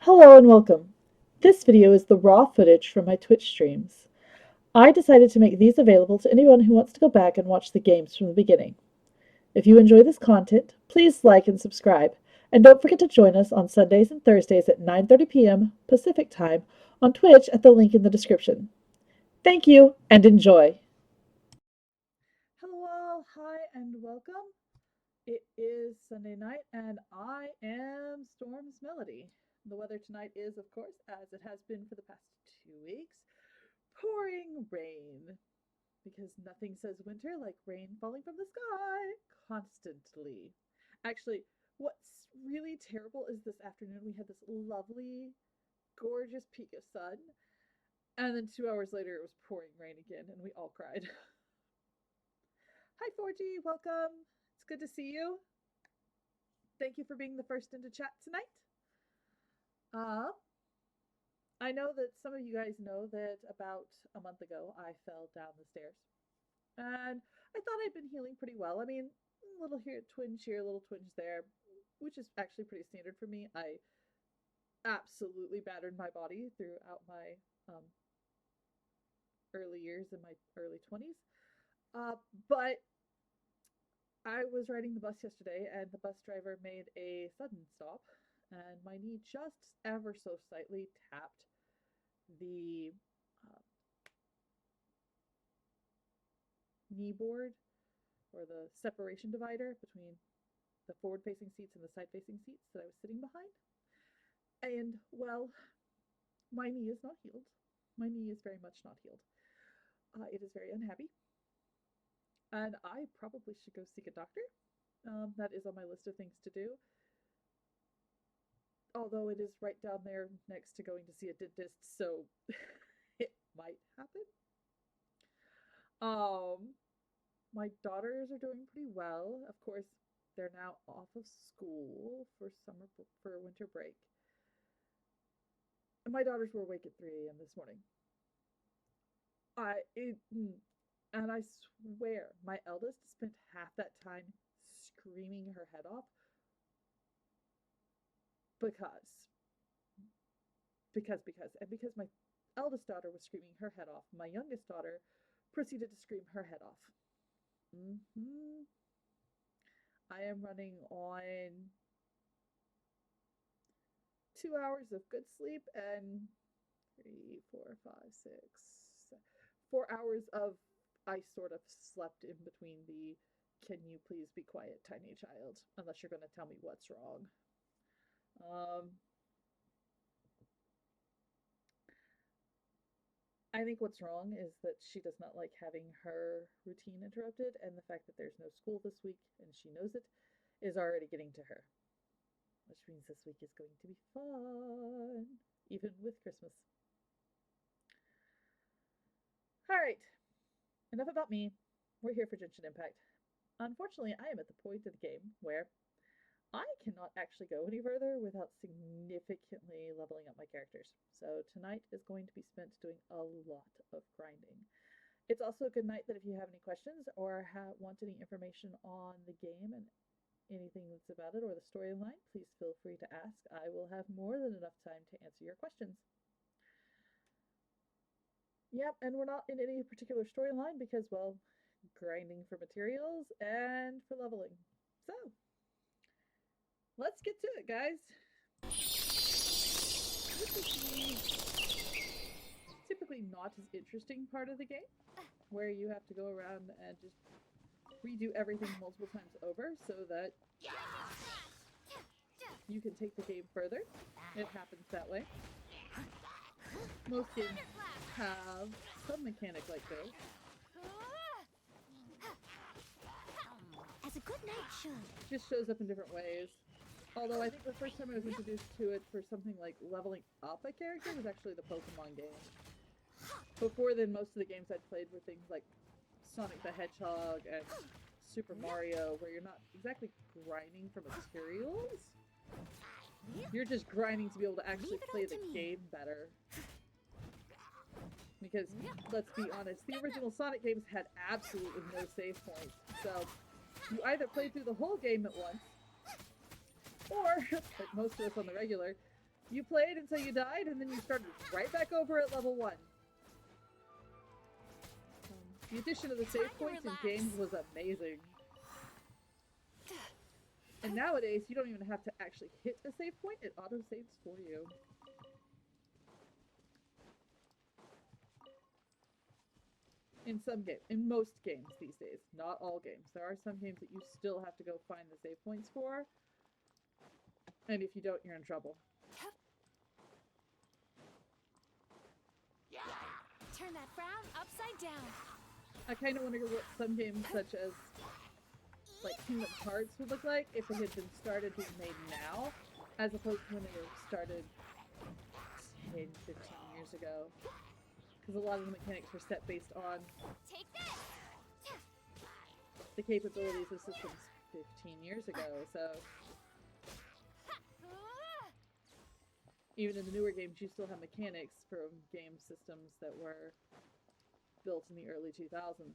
Hello and welcome. This video is the raw footage from my Twitch streams. I decided to make these available to anyone who wants to go back and watch the games from the beginning. If you enjoy this content, please like and subscribe, and don't forget to join us on Sundays and Thursdays at 9:30 p.m. Pacific Time on Twitch at the link in the description. Thank you and enjoy. Hello all, hi and welcome. It is Sunday night and I am Storm's Melody. The weather tonight is, of course, as it has been for the past 2 weeks, pouring rain. Because nothing says winter like rain falling from the sky constantly. Actually, what's really terrible is this afternoon we had this lovely, gorgeous peak of sun, and then 2 hours later it was pouring rain again, and we all cried. Hi, 4G, welcome. It's good to see you. Thank you for being the first into chat tonight. Uh, I know that some of you guys know that about a month ago I fell down the stairs. And I thought I'd been healing pretty well. I mean, little here twinge here, little twinge there, which is actually pretty standard for me. I absolutely battered my body throughout my early years in my early 20s. But I was riding the bus yesterday, and the bus driver made a sudden stop, and my knee just ever so slightly tapped the uh, knee board or the separation divider between the forward facing seats and the side facing seats that I was sitting behind. And well, my knee is not healed. My knee is very much not healed. It is very unhappy. And I probably should go seek a doctor. That is on my list of things to do. Although it is right down there next to going to see a dentist, so it might happen. Um, my daughters are doing pretty well. Of course, they're now off of school for winter break. And my daughters were awake at 3 a.m. this morning. I it, and I swear my eldest spent half that time screaming her head off because because my eldest daughter was screaming her head off, my youngest daughter proceeded to scream her head off. Mm-hmm. I am running on 2 hours of good sleep and three, four, five, six, 4 hours of I sort of slept in between the can you please be quiet, tiny child, unless you're going to tell me what's wrong. Um, I think what's wrong is that she does not like having her routine interrupted, and the fact that there's no school this week and she knows it is already getting to her. Which means this week is going to be fun, even with Christmas. Alright, enough about me. We're here for Genshin Impact. Unfortunately, I am at the point of the game where I cannot actually go any further without significantly leveling up my characters. So tonight is going to be spent doing a lot of grinding. It's also a good night that if you have any questions or want any information on the game and anything that's about it or the storyline, please feel free to ask. I will have more than enough time to answer your questions. Yep, and we're not in any particular storyline because, well, grinding for materials and for leveling. So, let's get to it, guys. This is typically not as interesting part of the game, where you have to go around and just redo everything multiple times over so that you can take the game further. It happens that way. Most games have some mechanic like this. As a good night should. Just shows up in different ways. Although I think the first time I was introduced to it for something like leveling up a character was actually the Pokemon game. Before then, most of the games I'd played were things like Sonic the Hedgehog and Super Mario, where you're not exactly grinding for materials. You're just grinding to be able to actually play the game better. Because, let's be honest, the original Sonic games had absolutely no save points. So, you either play through the whole game at once, or, like most of us on the regular, You played until you died, and then you started right back over at level 1. The addition of the save points in games was amazing. And nowadays, you don't even have to actually hit a save point, it auto-saves for you. In some games, in most games these days, not all games. There are some games that you still have to go find the save points for. And if you don't, you're in trouble. Turn that frown upside down. I kind of wonder what some games such as like Kingdom Hearts would look like if it had been started being made now, as opposed to when they were started 10, 15 years ago. Because a lot of the mechanics were set based on Take this. the capabilities of systems 15 years ago, so even in the newer games, you still have mechanics from game systems that were built in the early 2000s.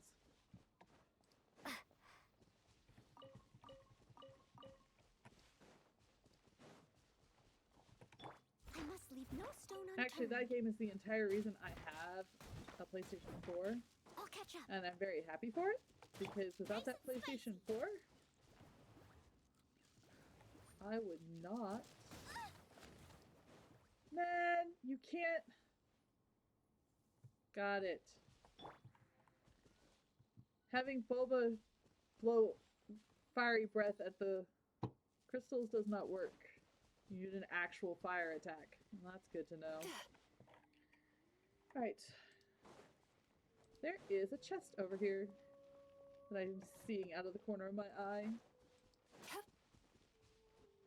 I must leave no stone unturned. Actually, that game is the entire reason I have a PlayStation 4, I'll catch up. and I'm very happy for it, because without that PlayStation 4, I would not... Man, you can't... Got it. Having Boba blow fiery breath at the crystals does not work. You need an actual fire attack. Well, that's good to know. Alright. There is a chest over here that I'm seeing out of the corner of my eye.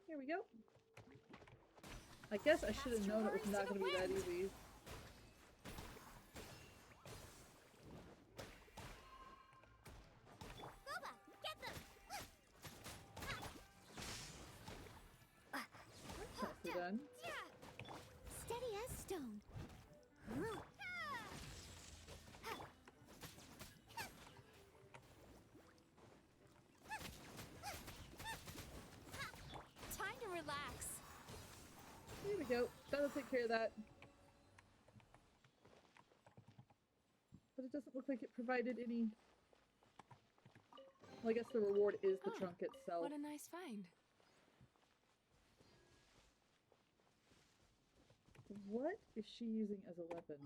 Here we go. I guess I should have known it was not going to be that easy. Boba, get them. Nicely done. Steady as stone. Time to relax. Here we go. That'll take care of that. But it doesn't look like it provided any... Well, I guess the reward is the trunk itself. What a nice find. What is she using as a weapon?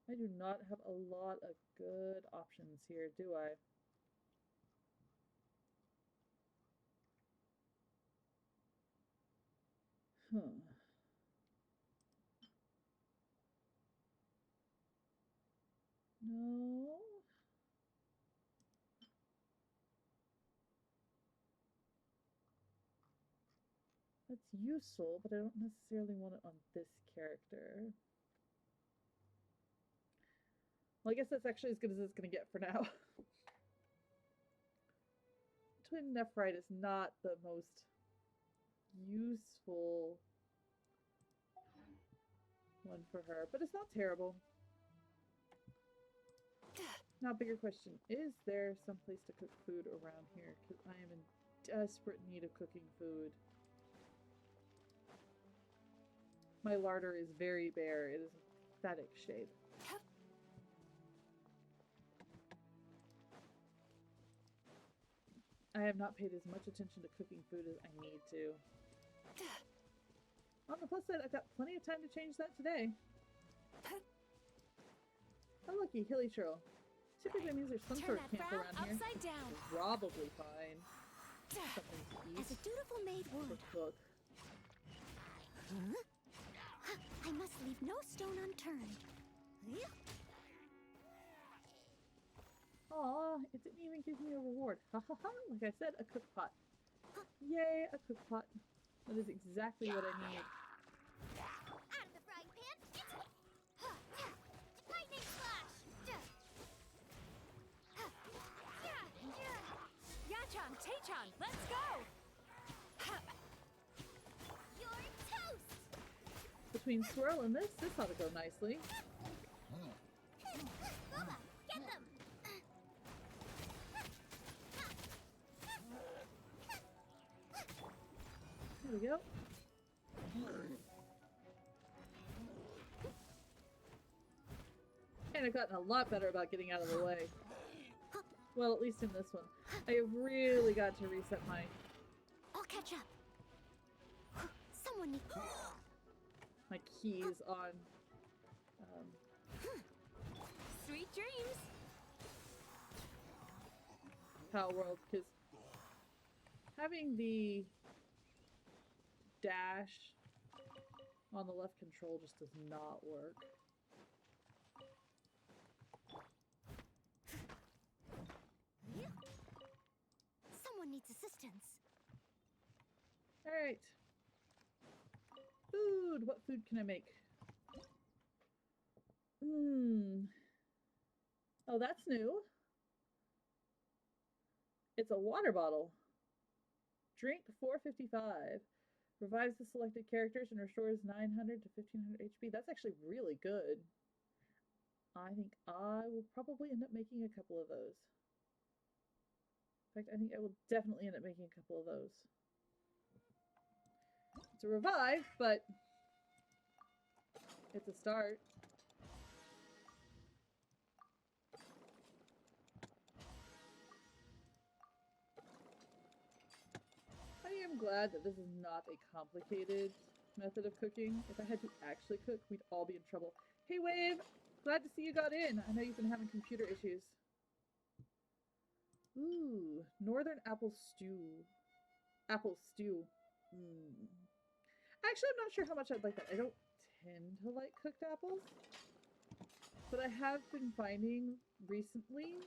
I do not have a lot of good options here, do I? No. That's useful, but I don't necessarily want it on this character. Well, I guess that's actually as good as it's going to get for now. Twin Nephrite is not the most useful one for her, but it's not terrible. Now, bigger question, is there some place to cook food around here? Because I am in desperate need of cooking food. My larder is very bare. It is a pathetic shape. I have not paid as much attention to cooking food as I need to. On the plus side, I've got plenty of time to change that today. Oh, looky, hilly trail. Typically means there's some Turn sort of that camp frown around here. upside down. Probably fine. Something to As a eat dutiful maid or would. cook. I must leave no stone unturned. Aw, it didn't even give me a reward. Ha ha ha, like I said, a cook pot. Yay, a cook pot. That is exactly what I need. Out of the frying pan. Lightning flash. Yachan, Tachan, let's go! You're toast. Between swirl and this ought to go nicely. Boba, get them. There we go. And I've gotten a lot better about getting out of the way. Well, at least in this one. I have really got to reset my... I'll catch up. Someone needs... my keys on Sweet dreams. Power World, because having the dash on the left control just does not work. Someone needs assistance. Alright. Food! What food can I make? Oh, that's new. It's a water bottle. Drink 455. Revives the selected characters and restores 900 to 1500 HP. That's actually really good. I think I will probably end up making a couple of those. In fact, I think I will definitely end up making a couple of those. It's a revive, but it's a start. I am glad that this is not a complicated method of cooking. If I had to actually cook, we'd all be in trouble. Hey, Wave! Glad to see you got in. I know you've been having computer issues. Ooh, northern apple stew. Apple stew. Actually, I'm not sure how much I'd like that. I don't tend to like cooked apples. But I have been finding recently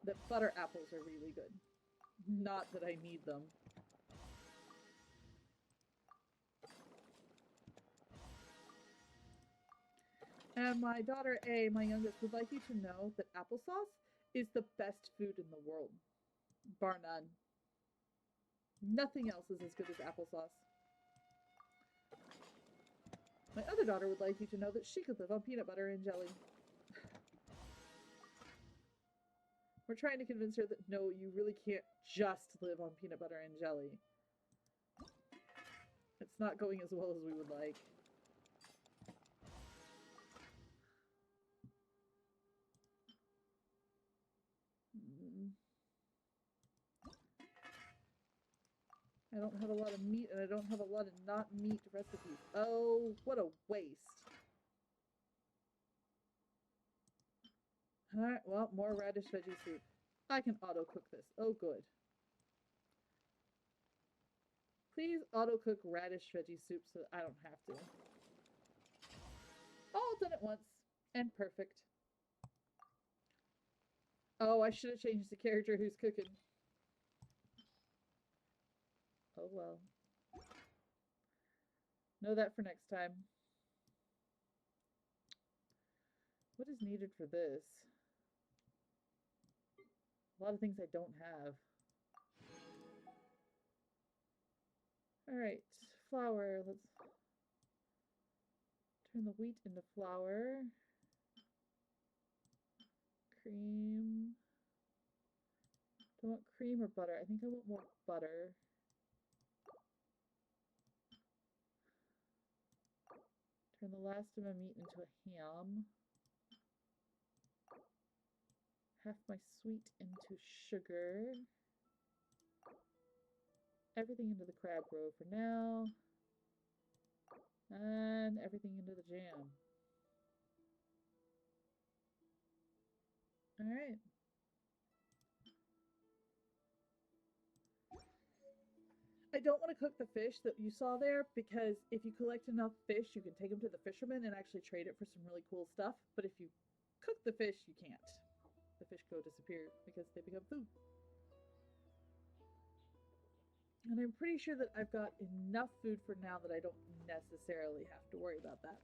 that butter apples are really good. Not that I need them. And my daughter A, my youngest, would like you to know that applesauce is the best food in the world. Bar none. Nothing else is as good as applesauce. My other daughter would like you to know that she could live on peanut butter and jelly. We're trying to convince her that no, you really can't just live on peanut butter and jelly. It's not going as well as we would like. I don't have a lot of meat, and I don't have a lot of not meat recipes. Oh, what a waste. Alright, well, more radish veggie soup. I can auto-cook this. Oh, good. Please auto-cook radish veggie soup so that I don't have to. All done at once. And perfect. Oh, I should have changed the character who's cooking. Oh well. Know that for next time. What is needed for this? A lot of things I don't have. Alright, flour. Let's turn the wheat into flour. Cream. Do I want cream or butter? I think I want more butter. Turn the last of my meat into a ham. Half my sweet into sugar. Everything into the crab roe for now. And everything into the jam. Alright. I don't want to cook the fish that you saw there because if you collect enough fish, you can take them to the fisherman and actually trade it for some really cool stuff. But if you cook the fish, you can't. The fish go disappear because they become food. And I'm pretty sure that I've got enough food for now that I don't necessarily have to worry about that.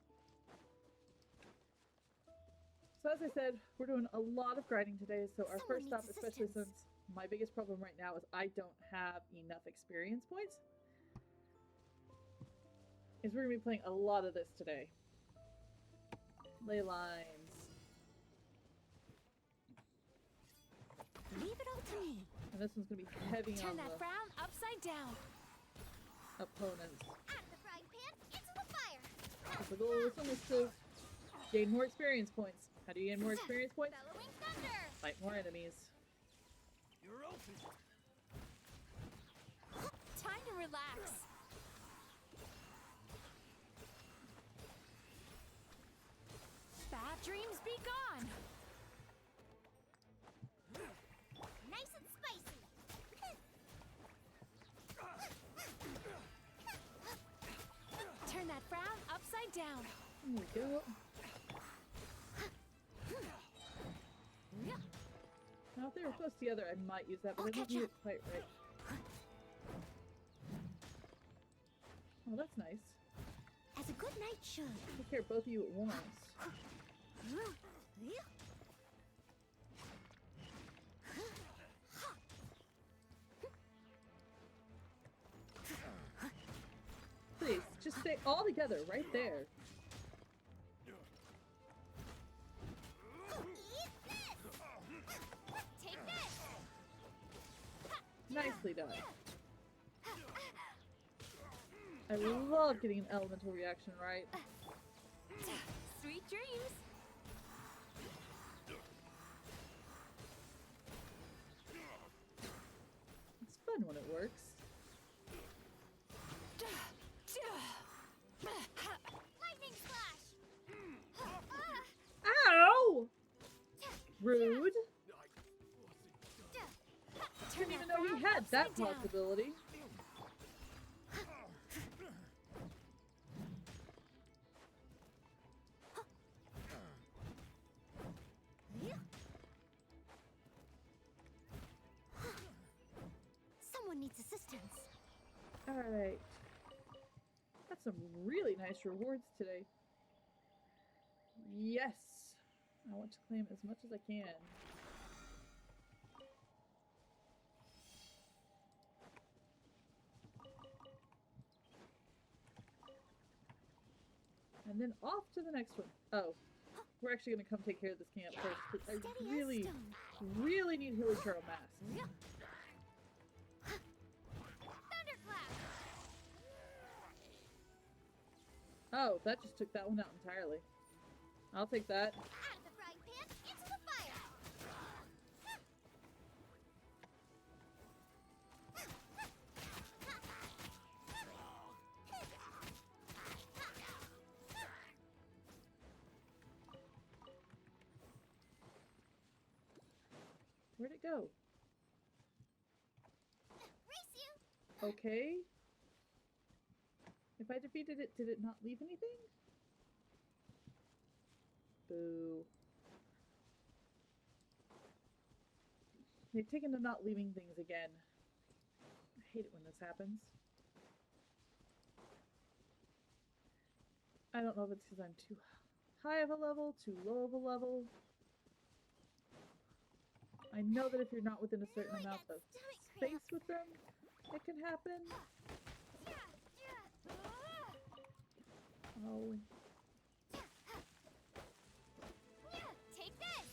So as I said, we're doing a lot of grinding today, so our first stop, especially since my biggest problem right now is I don't have enough experience points, is we're going to be playing a lot of this today. Ley lines. Leave it all to me. And this one's going to be heavy on Turn the... that frown upside down. opponents. Out of the frying pan, into the fire. Because the goal of this one is to gain more experience points. How do you gain more experience points? Bellowing thunder. Fight more enemies. You're open. Time to relax. Bad dreams be gone. Nice and spicy. Turn that frown upside down. There we go. Now if they were close together, I might use that, but I don't need it quite right. Oh, that's nice. As a good knight should. Take care of both of you at once. Please, just stay all together right there. Eat this. Take this. Nicely done. I love getting an elemental reaction right. Sweet dreams. It's fun when it works. Lightning flash. Ow! Rude. Turn Didn't even that know he frown had that upside down. possibility. Someone needs assistance. Alright. Got some really nice rewards today. Yes! I want to claim as much as I can. And then off to the next one. Oh, we're actually going to come take care of this camp first. 'Cause I Steady as really, stone. really need Hilly Churl masks. Thunderclap. Oh, that just took that one out entirely. I'll take that. Out of the frying pan, into the fire. Where'd it go? Race you. Okay. If I defeated it, did it not leave anything? Boo. They've taken to not leaving things again. I hate it when this happens. I don't know if it's because I'm too high of a level, too low of a level. I know that if you're not within a certain Ooh, I amount got of stomach space with them, it can happen. Oh. Take this.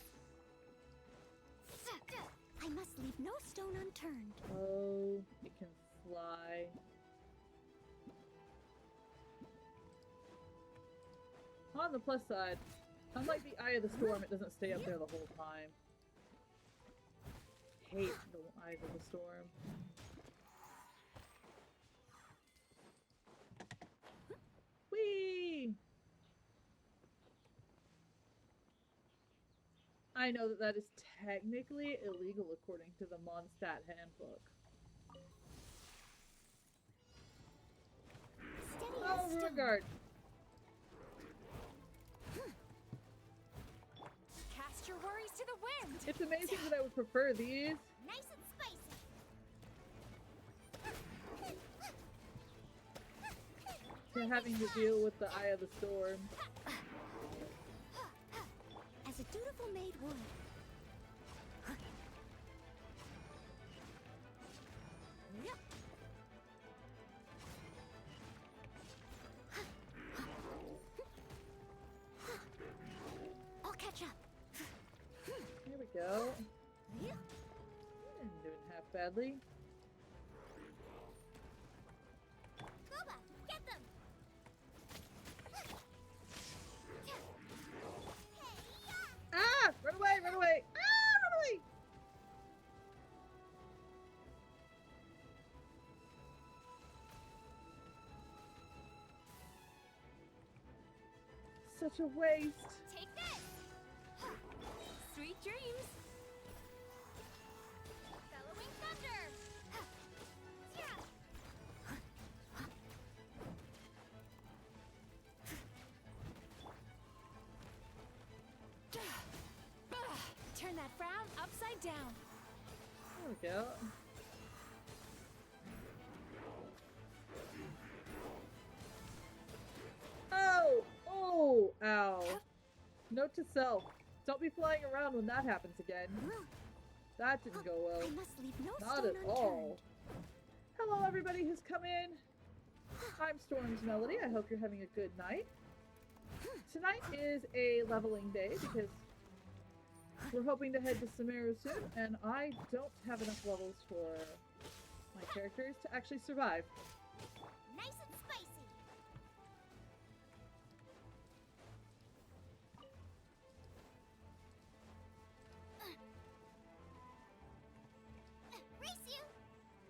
I must leave no stone unturned. Oh, it can fly. On the plus side, unlike the Eye of the Storm, it doesn't stay up there the whole time. Hate the Eyes of the Storm. Whee! I know that that is technically illegal according to the Mondstadt handbook. Steady as Oh, stone. regard. Cast your worries to the wind. It's amazing that I would prefer these. Nice and spicy. To having to deal with the Eye of the Storm. As a dutiful maid would. I'll catch up. Here we go. Didn't do it half badly. such a waste. Take this! Sweet dreams! Bellowing thunder! Yeah! Turn that frown upside down. There we go. Oh! Oh! Ow. Note to self. Don't be flying around when that happens again. That didn't go I well. must leave no Not stone at all. unturned. Hello everybody who's come in. I'm Storm's Melody. I hope you're having a good night. Tonight is a leveling day because we're hoping to head to Sumeru soon, and I don't have enough levels for my characters to actually survive. Nice and spicy. Race you.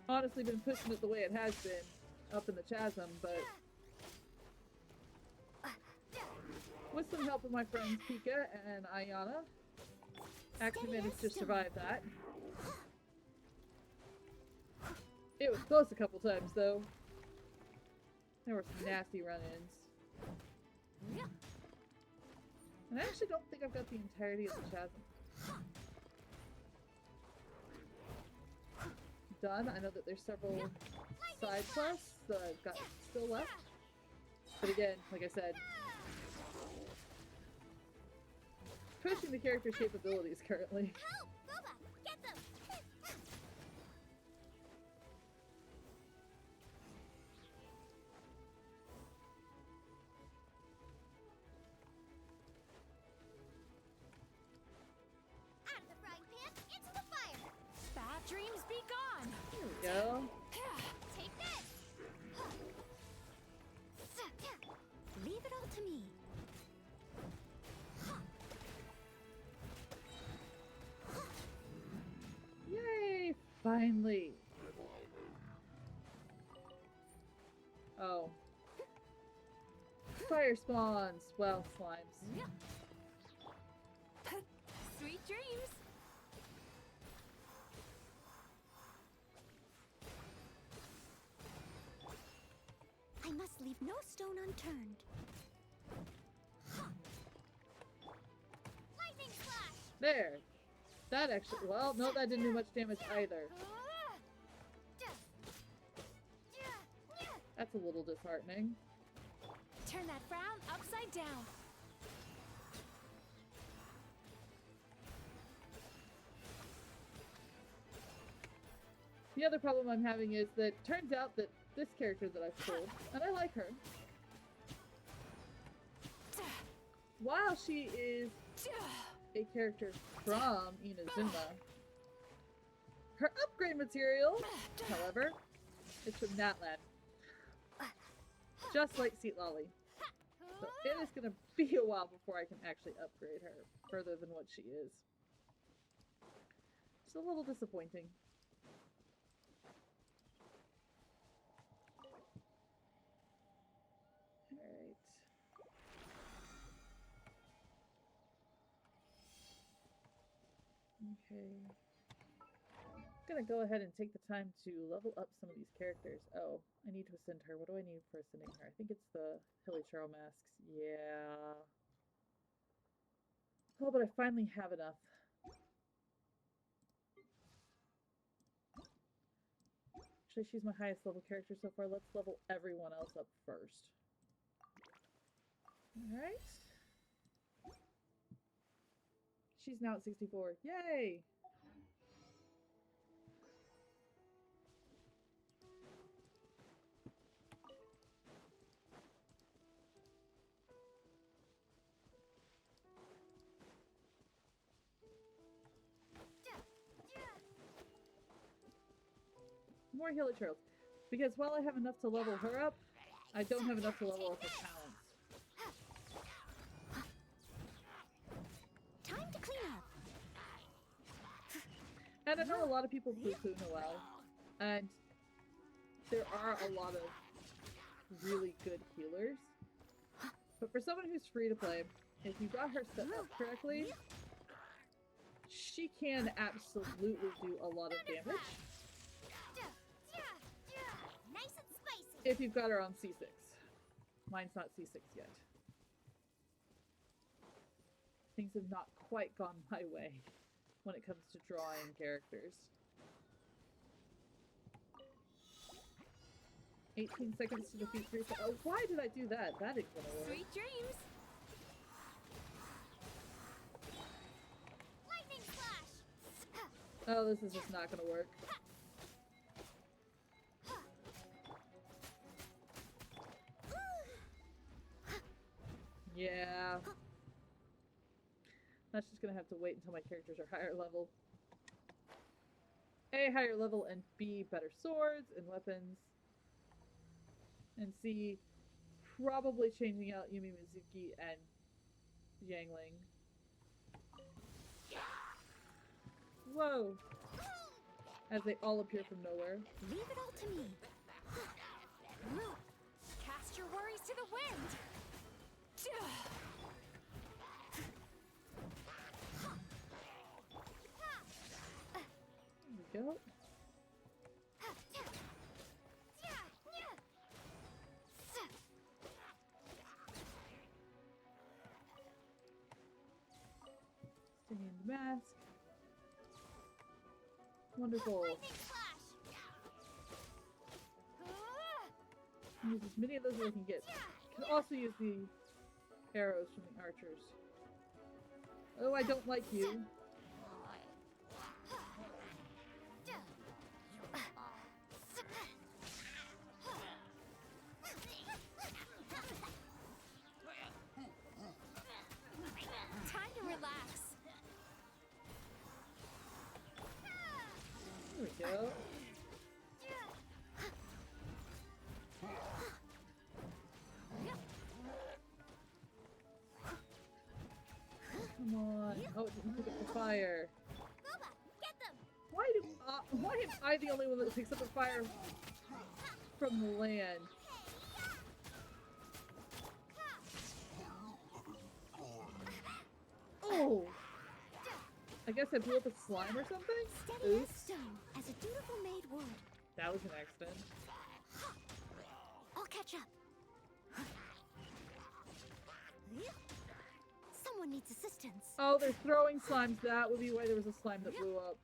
Honestly, been pushing it the way it has been up in the chasm, but with some help of my friends Pika and Ayana, actually managed to survive that. It was close a couple times though. There were some nasty run-ins. And I actually don't think I've got the entirety of the chasm done. I know that there's several side quests that I've got still left. But again, like I said, pushing the character's capabilities currently. Help! Boba, get them. Out of the frying pan, into the fire. Bad dreams be gone! There we go. Take this. Leave it all to me. Yay! Finally! Oh. Fire spawns! Well, slimes. Sweet dreams! I must leave no stone unturned. Lightning flash! There! That actually- well, no, that didn't do much damage either. That's a little disheartening. Turn that frown upside down. The other problem I'm having is that turns out that this character that I've pulled, and I like her, while she is a character from Inazuma, her upgrade material, however, is from Natlan. Just like Seat Lolly. So it is going to be a while before I can actually upgrade her further than what she is. It's a little disappointing. Alright. Okay. I'm gonna go ahead and take the time to level up some of these characters. Oh, I need to ascend her. What do I need for ascending her? I think it's the Hilichurl masks. Yeah. Oh, but I finally have enough. Actually, she's my highest level character so far. Let's level everyone else up first. Alright. She's now at 64. Yay! More Hilichurls. Because while I have enough to level her up, I don't have enough to level up her talents. Time to clean up. And I know a lot of people poo-poo Noelle, and there are a lot of really good healers, But for someone who's free to play, if you got her set up correctly, she can absolutely do a lot of damage. Nice and spicy. If you've got her on C6. Mine's not C6 yet. Things have not quite gone my way when it comes to drawing characters. 18 seconds to defeat 3. Oh, why did I do that? That ain't gonna work. Sweet dreams. Lightning flash. Oh, this is just not gonna work. Yeah. That's just gonna have to wait until my characters are higher level. A, higher level, and B, better swords and weapons. And C, probably changing out Yumi Mizuki and Yangling. Whoa! As they all appear from nowhere. Leave it all to me. Cast your worries to the wind. There we go. Stinging the mask. Wonderful. Lightning flash. Use as many of those as I can get. Can also use the arrows from the archers. Oh, I don't like you. Time to relax. There we go. Come on. Oh, it didn't pick up the fire. Booba, get them. Why am I the only one that picks up the fire from the land? Oh! I guess I blew up a slime or something? Steady as Oops. stone, as a dutiful maid would. That was an accident. I'll catch up. Someone needs assistance. Oh, they're throwing slimes. That would be why there was a slime that blew up.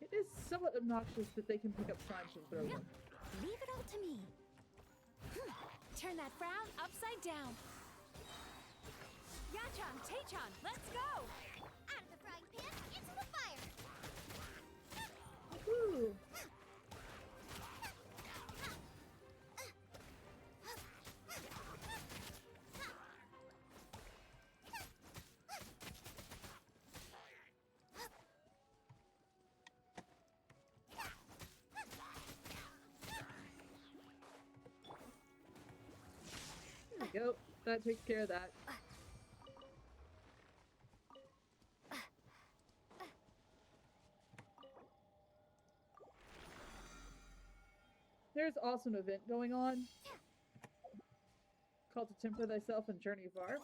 It is somewhat obnoxious that they can pick up slimes and throw them. Leave it all to me. Turn that frown upside down. Yachan, Taechan, let's go! Out of the frying pan, into the fire. Woo! There we go. That takes care of that. There's also an event going on called To Temper Thyself and Journey of Var.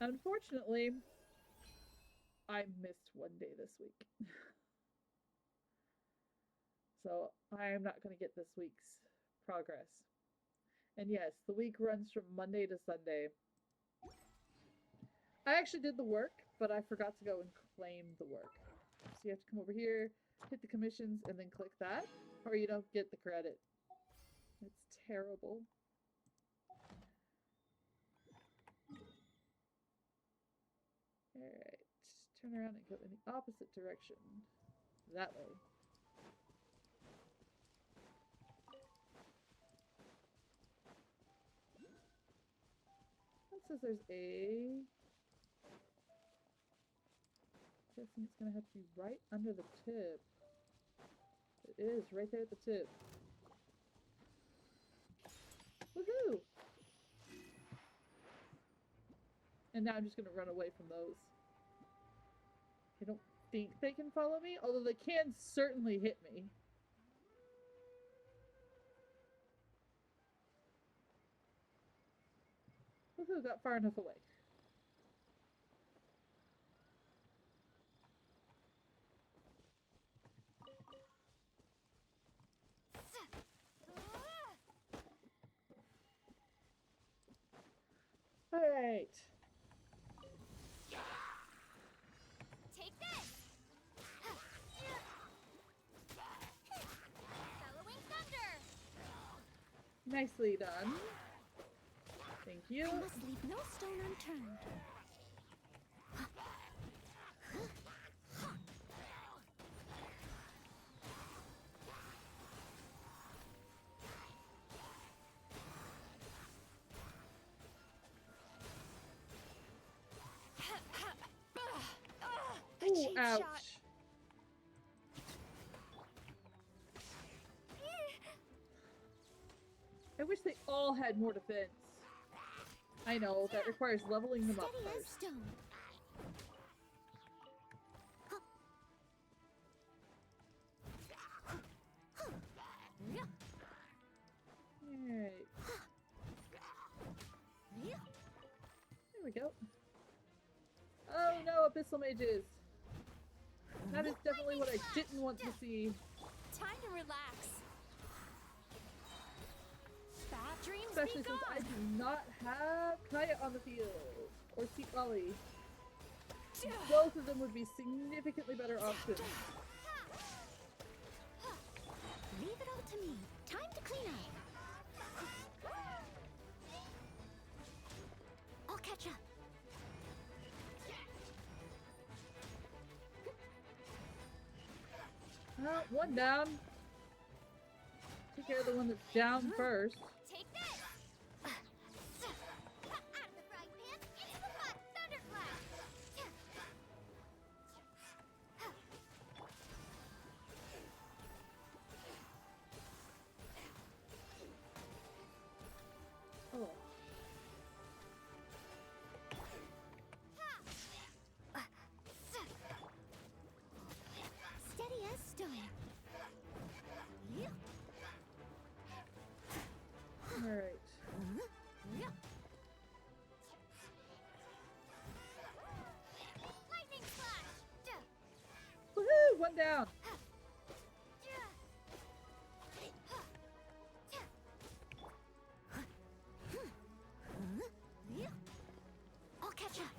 Unfortunately, I missed one day this week. So I am not going to get this week's progress. And yes, the week runs from Monday to Sunday. I actually did the work, but I forgot to go and claim the work. So you have to come over here, hit the commissions, and then click that, or you don't get the credit. It's terrible. Alright, turn around and go in the opposite direction. That way. It says there's a... Guessing it's gonna have to be right under the tip. It is, right there at the tip. Woohoo! And now I'm just gonna run away from those. I don't think they can follow me, although they can certainly hit me. Woohoo, got far enough away. Alright. Take this! Bellowing thunder! Nicely done. Thank you. I must leave no stone unturned. Ooh, cheap ouch. shot. I wish they all had more defense. I know, that requires leveling them up Steady as first. stone. Yeah. Alright. Yeah. There we go. Oh no, Abyssal Mages! That is definitely what I didn't want to see. Time to relax. Bad dreams Especially be since I gone. do not have Kaya on the field. Or Seat Lolly. Both of them would be significantly better options. Leave it all to me. Time to clean up. I'll catch up. One down. Take care of the one that's down first. Take this! Out of the frying pan, into the hot thunderclap! Oh. Steady as stone. Yeah. Alright. Yeah. Lightning flash! Woohoo! One down. Yeah. I'll catch up.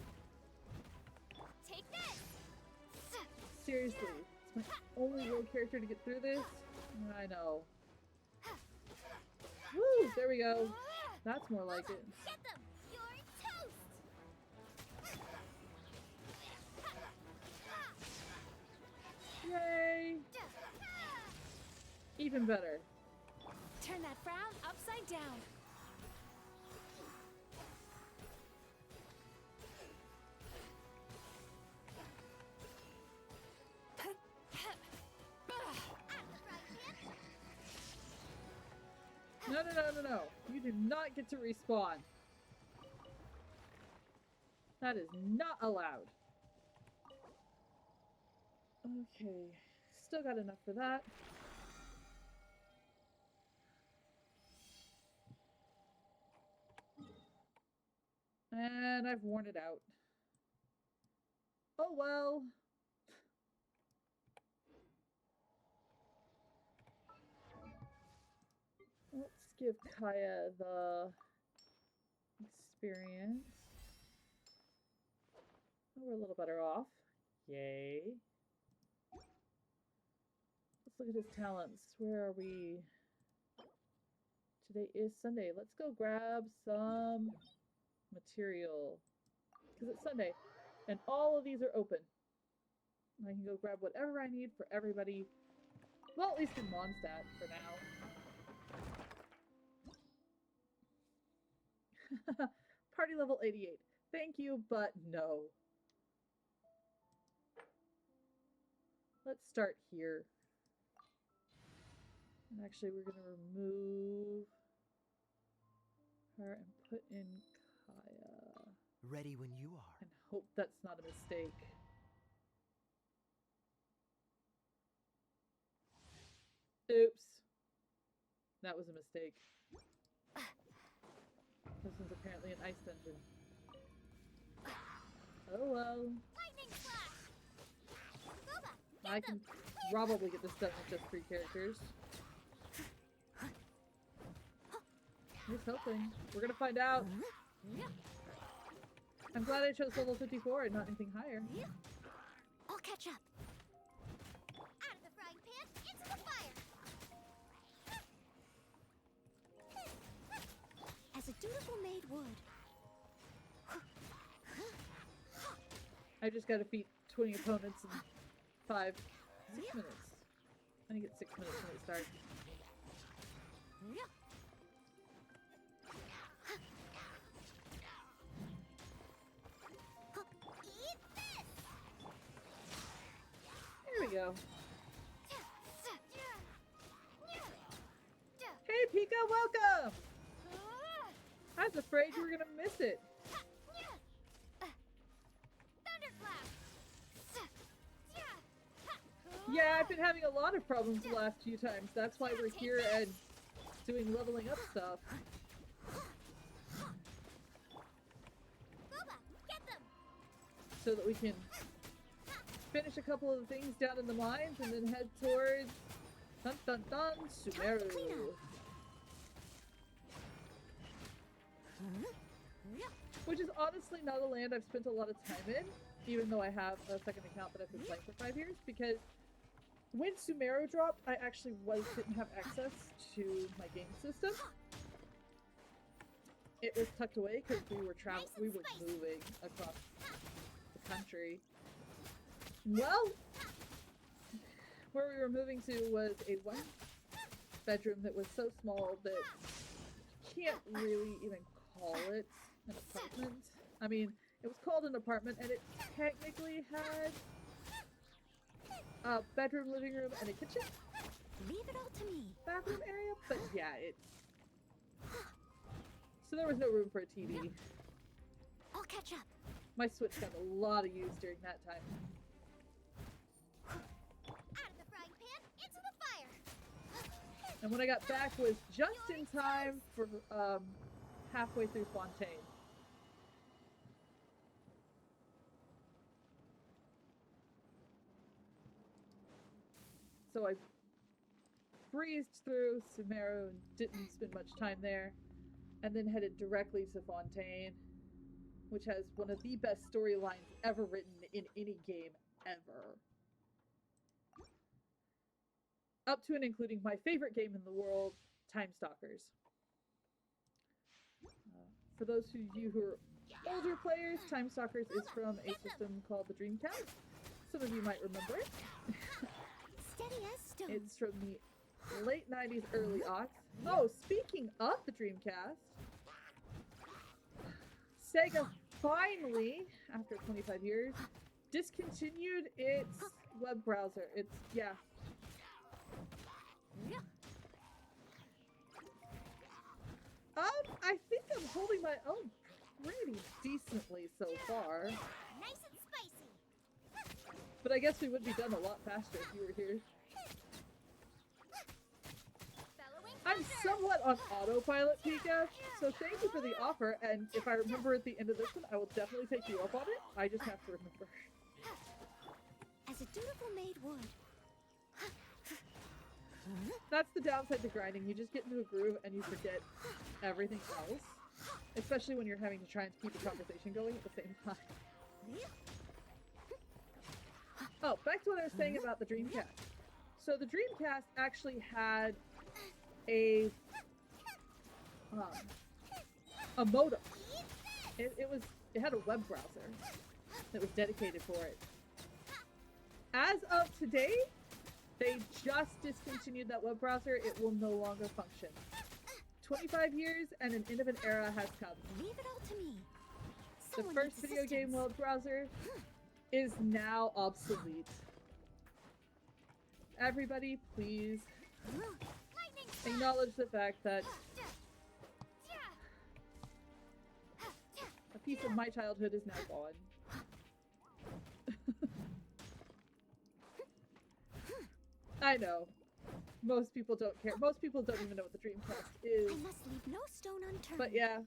Take this! Seriously. It's my only real character to get through this. I know. Woo! There we go. That's more like it. Get them! You're toast! Yay! Even better. Turn that frown upside down. No, no, no, no, no. You do not get to respawn. That is not allowed. Okay. Still got enough for that. And I've worn it out. Oh well. Let's give Kaya the experience. Oh, we're a little better off. Yay. Let's look at his talents. Where are we? Today is Sunday. Let's go grab some material. Because it's Sunday. And all of these are open. And I can go grab whatever I need for everybody. Well, at least in Mondstadt for now. Party level 88. Thank you, but no. Let's start here. And actually, we're going to remove her and put in Kaya. Ready when you are. And hope that's not a mistake. Oops. That was a mistake. This one's apparently an ice dungeon. Oh well. Lightning flash. Gooba, I can probably get this done with just 3 characters. Here's hoping. We're gonna find out. I'm glad I chose level 54 and not anything higher. I'll catch up. Out of the frying pan, into the fire. As a dutiful maid would. I just gotta defeat 20 opponents in 6 minutes. I think it's 6 minutes when it starts. Eat this. Here we go. Hey Pika, welcome! I was afraid you were gonna miss it. Thunderclap. Yeah, I've been having a lot of problems the last few times. That's why we're here and doing leveling up stuff. Gooba, get them. So that we can finish a couple of the things down in the mines and then head towards dun dun dun Sumeru. Which is honestly not a land I've spent a lot of time in, even though I have a second account that I've been playing for 5 years, because when Sumeru dropped, I actually didn't have access to my game system. It was tucked away because we were moving across the country. Well, where we were moving to was a 1-bedroom that was so small that you can't really even call it an apartment. I mean, it was called an apartment and it technically had a bedroom, living room, and a kitchen. Leave it all to me. Bathroom area, but yeah, so there was no room for a TV. I'll catch up. My Switch got a lot of use during that time. Out of the frying pan, into the fire. And when I got back was just in time for halfway through Fontaine. So I breezed through Sumeru and didn't spend much time there, and then headed directly to Fontaine, which has one of the best storylines ever written in any game ever. Up to and including my favorite game in the world, Time Stalkers. For those of you who are older players, Time Stalkers is from a system called the Dreamcast. Some of you might remember it. Steady as stone. It's from the late 90s, early aughts. Oh, speaking of the Dreamcast, Sega finally, after 25 years, discontinued its web browser. I think I'm holding my own pretty decently so far. Nice and spicy. But I guess we would be done a lot faster if you were here. Bellowing I'm thunder. somewhat on autopilot, Pika, so thank you for the offer, and if I remember at the end of this one, I will definitely take you up on it. I just have to remember. As a dutiful maid would. That's the downside to grinding. You just get into a groove and you forget everything else. Especially when you're having to try and keep a conversation going at the same time. Oh, back to what I was saying about the Dreamcast. So the Dreamcast actually had a modem. It had a web browser that was dedicated for it. As of today, they just discontinued that web browser. It will no longer function. 25 years and an end of an era has come. Leave it all to me. The Someone first needs video game assistance. web browser is now obsolete. Everybody, please Lightning acknowledge the fact that a piece of my childhood is now gone. I know. most people don't care. Most people don't even know what the Dreamcast I is. must leave no stone unturned. But yeah,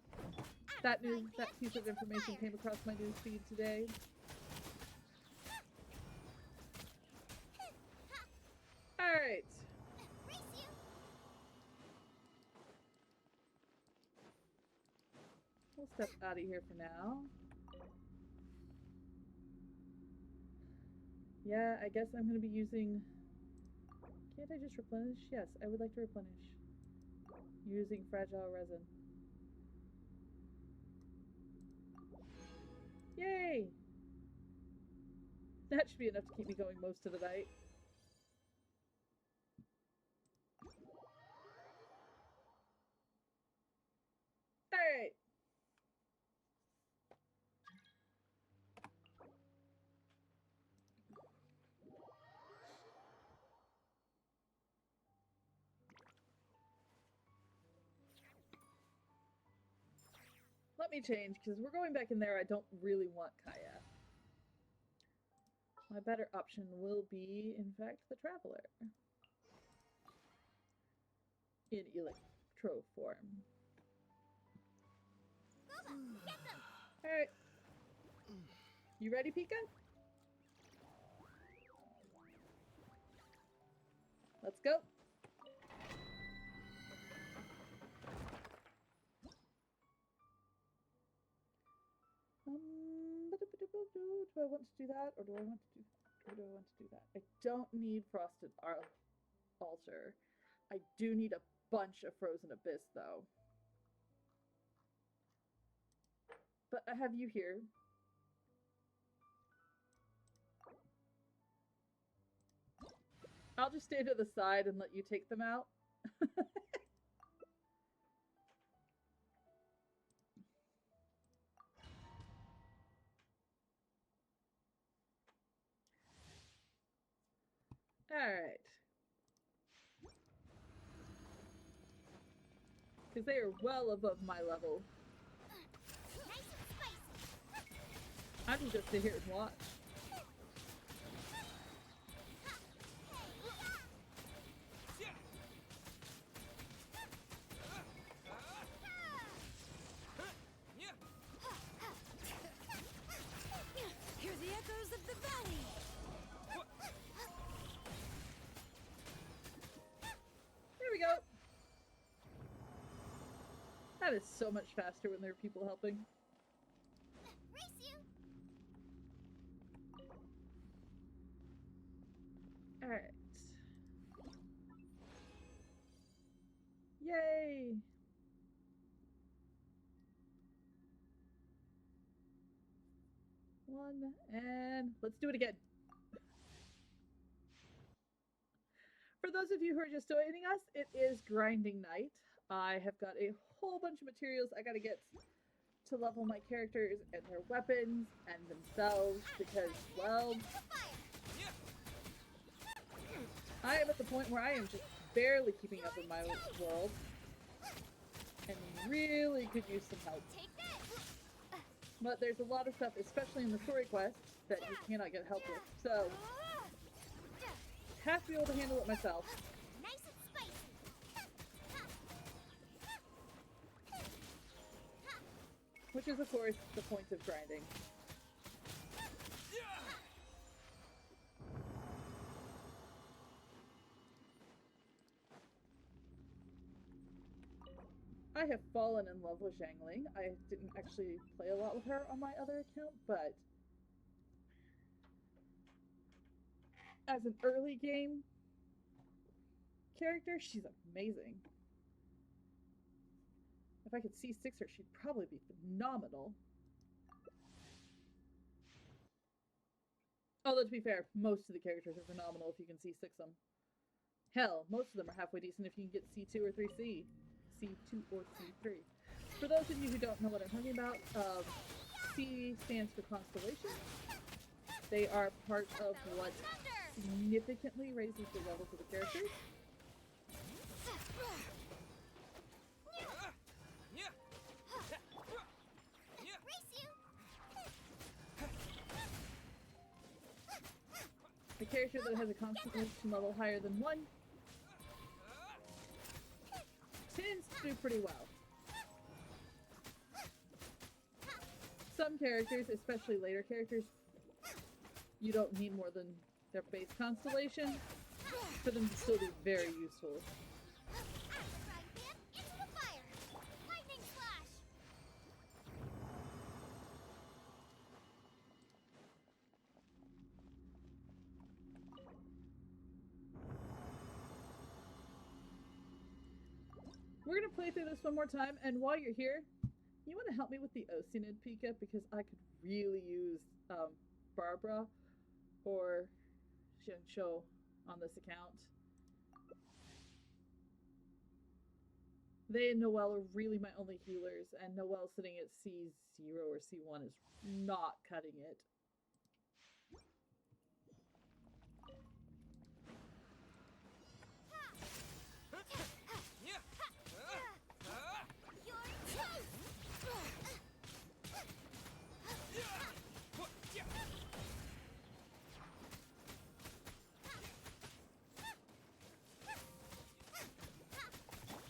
that Out of the frying that pan piece of into the information fire. came across my news feed today. All right. Race you. We'll step out of here for now. Yeah, I guess I'm going to be using... Can't I just replenish? Yes, I would like to replenish. Using fragile resin. Yay! That should be enough to keep me going most of the night. Alright! Let me change, because we're going back in there. I don't really want Kaya. My better option will be, in fact, the Traveler. In electro form. Boba, get them. Alright. You ready, Pika? Let's go. Do I want to do that, or do I want to do? Or do I want to do that? I don't need Frosted Altar. I do need a bunch of Frozen Abyss, though. But I have you here. I'll just stay to the side and let you take them out. Alright. Because they are well above my level. Nice and spicy. I can just sit here and watch. Yeah. Yeah. Hear the echoes of the valley. There we go. That is so much faster when there are people helping. Race you. Alright. Yay! One, and let's do it again. For those of you who are just joining us, it is grinding night. I have got a whole bunch of materials I gotta get to level my characters and their weapons and themselves because, well, Into the fire. Yeah. I am at the point where I am just barely keeping up in my world and really could use some help. Take this. But there's a lot of stuff, especially in the story quests, that you cannot get help with. So, have to be able to handle it myself. Nice and spicy. Which is, of course, the point of grinding. Yeah. I have fallen in love with Zhangling. I didn't actually play a lot with her on my other account, but as an early game character, she's amazing. If I could C6 her, she'd probably be phenomenal. Although, to be fair, most of the characters are phenomenal if you can C6 them. Hell, most of them are halfway decent if you can get C2 or 3C. C2 or C3. For those of you who don't know what I'm talking about, C stands for Constellation. They are part of what significantly raises the levels of the characters. Yeah. Yeah. Race you. A character that has a Constellation level higher than 1 do pretty well. Some characters, especially later characters, you don't need more than their base constellation for them to still be very useful. Out of the frying pan, into the fire! Lightning slash! We're gonna play through this one more time, and while you're here, you want to help me with the Oceanid Pika because I could really use Barbara or Xianqiu on this account. They and Noelle are really my only healers, and Noelle sitting at C0 or C1 is not cutting it. Yeah. Your toast! Yeah. What? Yeah.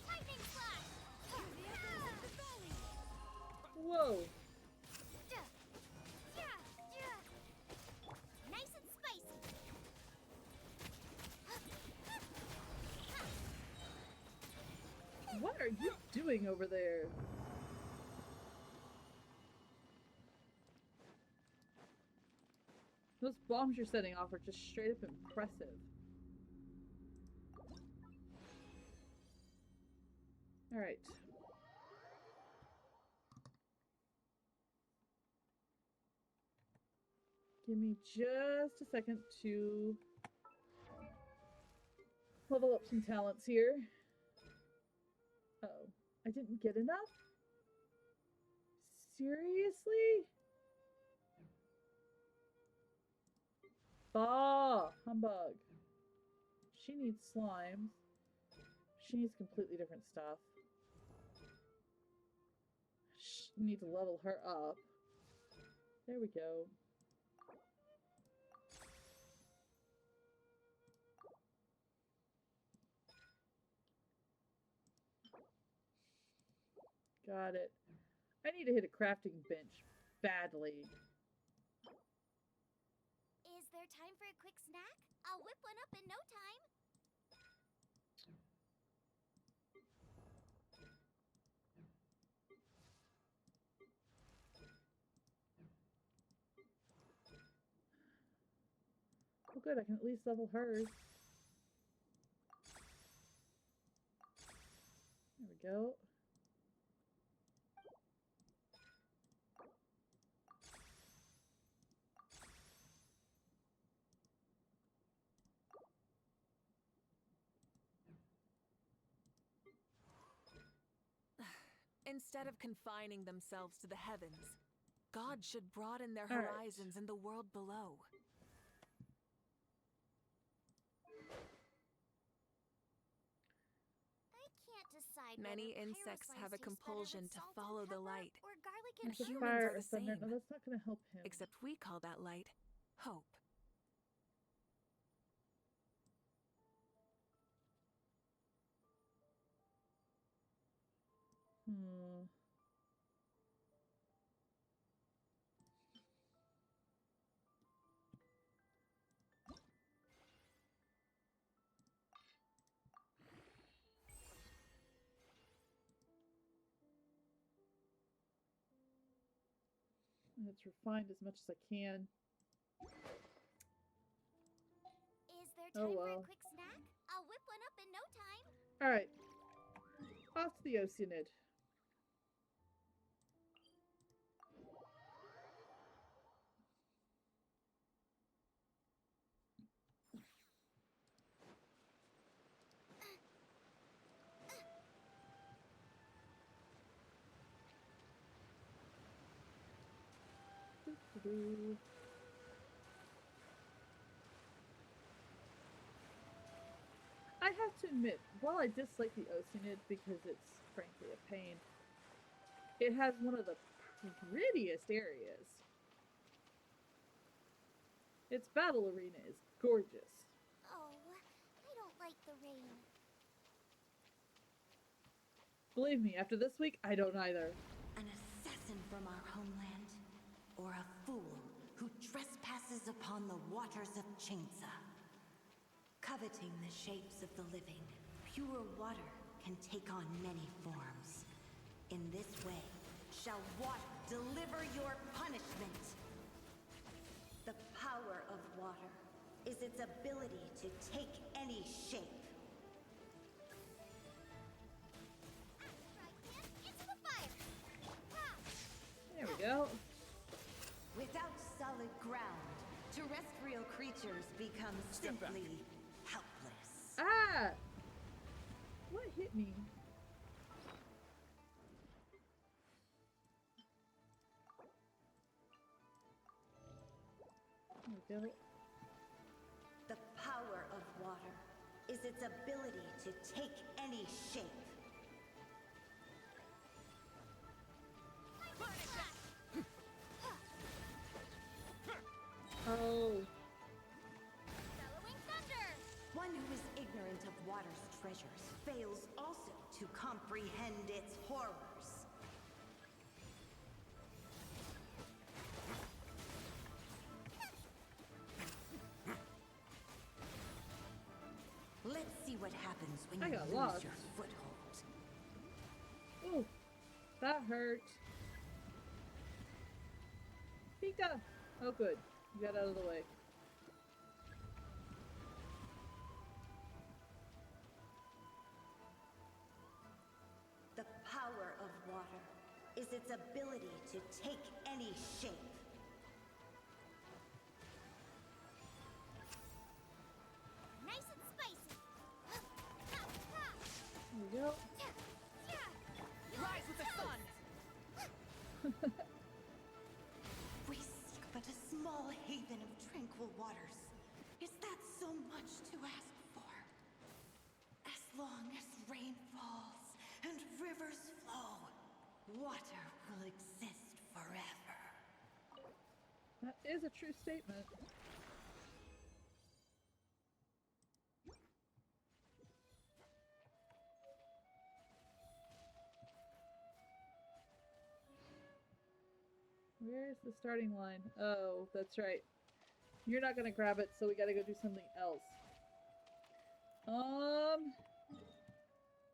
Lightning slash! Whoa! Nice and spicy! What are you doing over there? Those bombs you're setting off are just straight up impressive. Alright. Give me just a second to level up some talents here. Uh-oh. I didn't get enough? Seriously? Bah! Humbug. She needs slimes. She needs completely different stuff. Need to level her up. There we go. Got it. I need to hit a crafting bench badly. Is there time for a quick snack? I'll whip one up in no time. Oh good, I can at least level hers. There we go. Instead of confining themselves to the heavens, God should broaden their All right. horizons in the world below. I can't decide Many whether insects Pyroslime have a tastes better compulsion with to salt and follow the pepper light. or garlic And and It's a humans fire are the thunder. No, same. that's not gonna help him. Except we call that light hope. Hmm. It's refined as much as I can. Is there Oh, time for well. a quick snack? I'll whip one up in no time. Alright. Off to the Oceanid. Doo-doo-doo. I have to admit, while I dislike the Oceanid because it's frankly a pain, it has one of the prettiest areas. Its battle arena is gorgeous. Oh, I don't like the rain. Believe me, after this week, I don't either. An assassin from our homeland, or a fool who trespasses upon the waters of Chainsa. Coveting the shapes of the living, pure water can take on many forms. In this way, shall water deliver your punishment. The power of water is its ability to take any shape. Into the fire! Ha! There we go. Without solid ground, terrestrial creatures become Step back. simply helpless. Ah! What hit me? There we go. The power of water is its ability to take any shape. Oh. Bellowing thunder! One who is ignorant of water's treasures fails also to comprehend its horrors. Let's see what happens when I you got lose lost. your foothold. Ooh. That hurt. Pika! Oh good. You got out of the way. The power of water is its ability to take any shape. Nice and spicy! Ha! Ha! There we go. Yeah! Rise with the sun! We seek but a small haven of tranquil waters. Is that so much to ask for? As long as rain falls and rivers flow, water will exist forever. That is a true statement. Where's the starting line? Oh, that's right. You're not gonna grab it, so we gotta go do something else.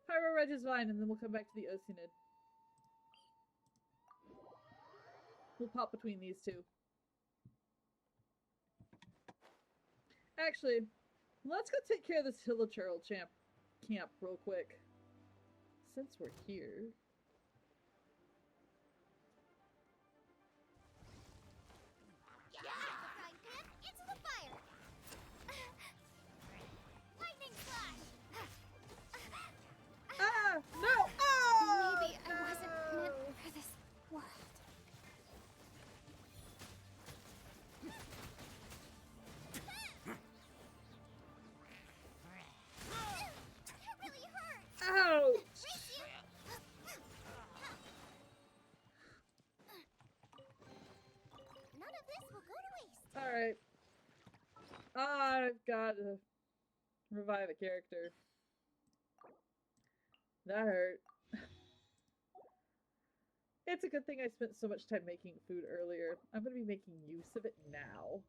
Pyro Regisvine, and then we'll come back to the Oceanid. We'll pop between these two. Actually, let's go take care of this Hilichurl camp real quick. Since we're here. Yeah! The frying pan into the fire! Lightning slash! Ah! No! Oh! Maybe I wasn't no! meant for this world. That really hurt! Ouch! Brace you! None of this will go to waste. Alright. I've got to revive a character. That hurt. It's a good thing I spent so much time making food earlier. I'm going to be making use of it now.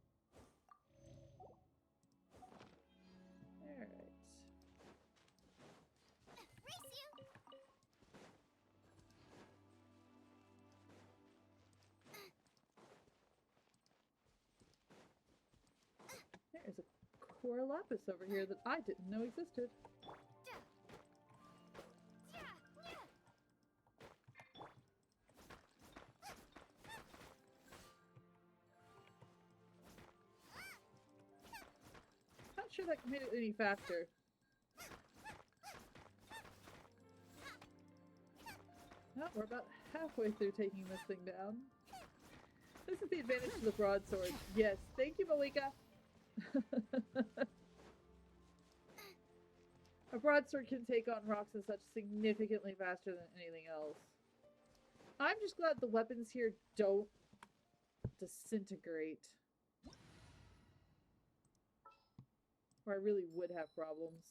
Alright. Brace you! There's a Core Lapis over here that I didn't know existed. Not sure that made it any faster. Oh, we're about halfway through taking this thing down. This is the advantage of the broadsword. Yes, thank you, Malika. A broadsword can take on rocks and such significantly faster than anything else. I'm just glad the weapons here don't disintegrate. Or I really would have problems.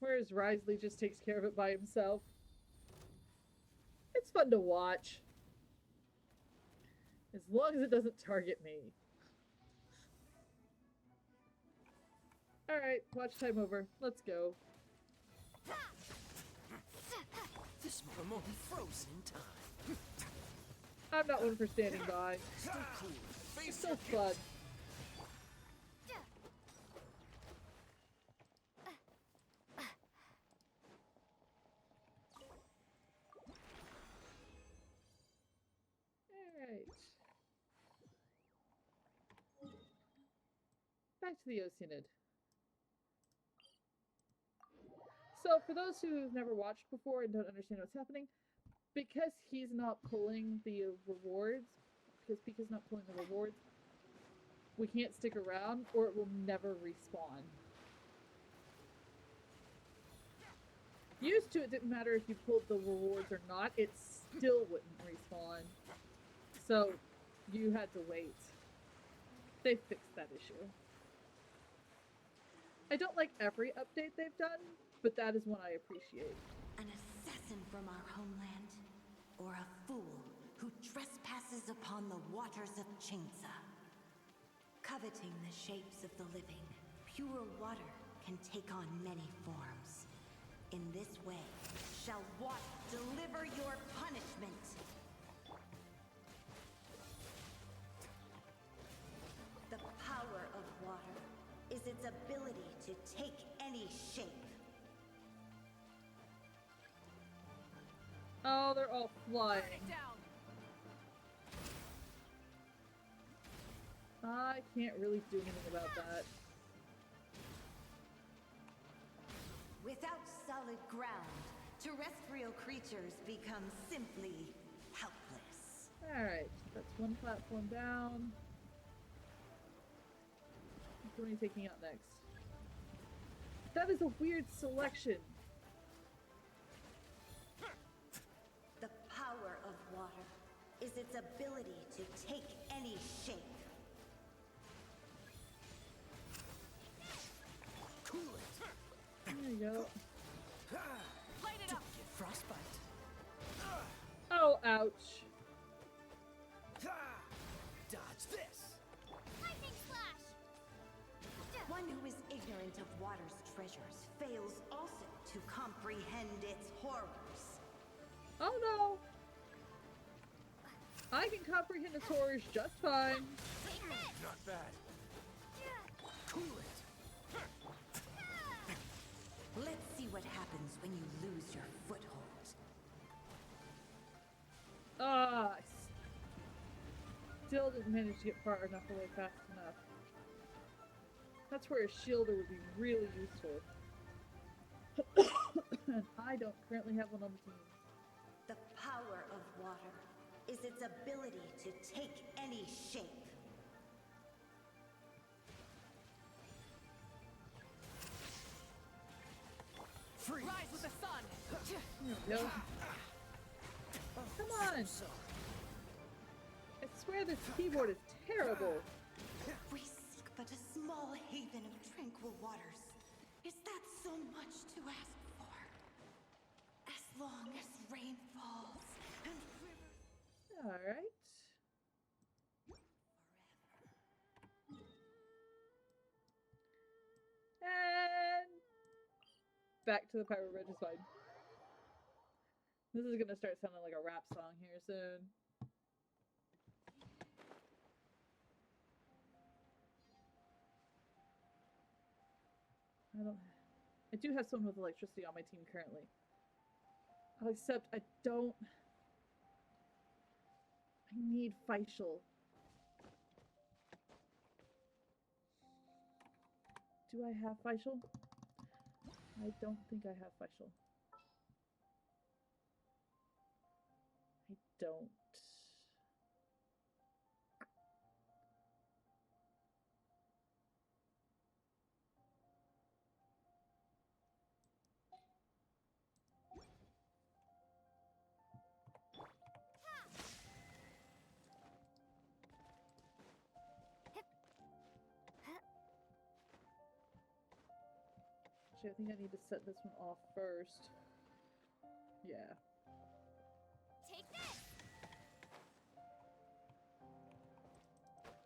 Whereas Risley just takes care of it by himself. It's fun to watch. As long as it doesn't target me. Alright, watch time over. Let's go. This moment froze in time. I'm not one for standing by. Stay cool. Face It's so your fun. Alright. Back to the Oceanid. So, for those who've never watched before and don't understand what's happening, because he's not pulling the rewards, we can't stick around or it will never respawn. Used to, it didn't matter if you pulled the rewards or not, it still wouldn't respawn. So, you had to wait. They fixed that issue. I don't like every update they've done, but that is one I appreciate. An assassin from our homeland, or a fool who trespasses upon the waters of Chainsa. Coveting the shapes of the living, pure water can take on many forms. In this way, shall Wat deliver your punishment. The power of water is its ability to take any shape. Oh, they're all flying. Down. I can't really do anything about that. Without solid ground, terrestrial creatures become simply helpless. Alright, that's one platform down. Which one are you taking out next? That is a weird selection. The power of water is its ability to take any shape. Cool it. There you go. Light it up. Get frostbite. Oh, ouch. Dodge this. Lightning slash! One who is ignorant of water's treasures fails also to comprehend its horrors. Oh no! I can comprehend its horrors just fine. Take this! Not bad. Cool it. Let's see what happens when you lose your foothold. Ah, I still didn't manage to get far enough away fast enough. That's where a shielder would be really useful. And I don't currently have one on the team. The power of water is its ability to take any shape. Freeze. Rise with the sun. There we go. Come on! I swear this keyboard is terrible. We seek but a small haven of tranquil waters. Is that so much to ask for? As long as rain falls and rivers Alright. And back to the Pirate Bridge is fine. This is gonna start sounding like a rap song here soon. I do have someone with electricity on my team currently. Except I don't... I need Faisal. Do I have Faisal? I don't think I have Faisal. I don't. Actually, I think I need to set this one off first. Yeah. Take this!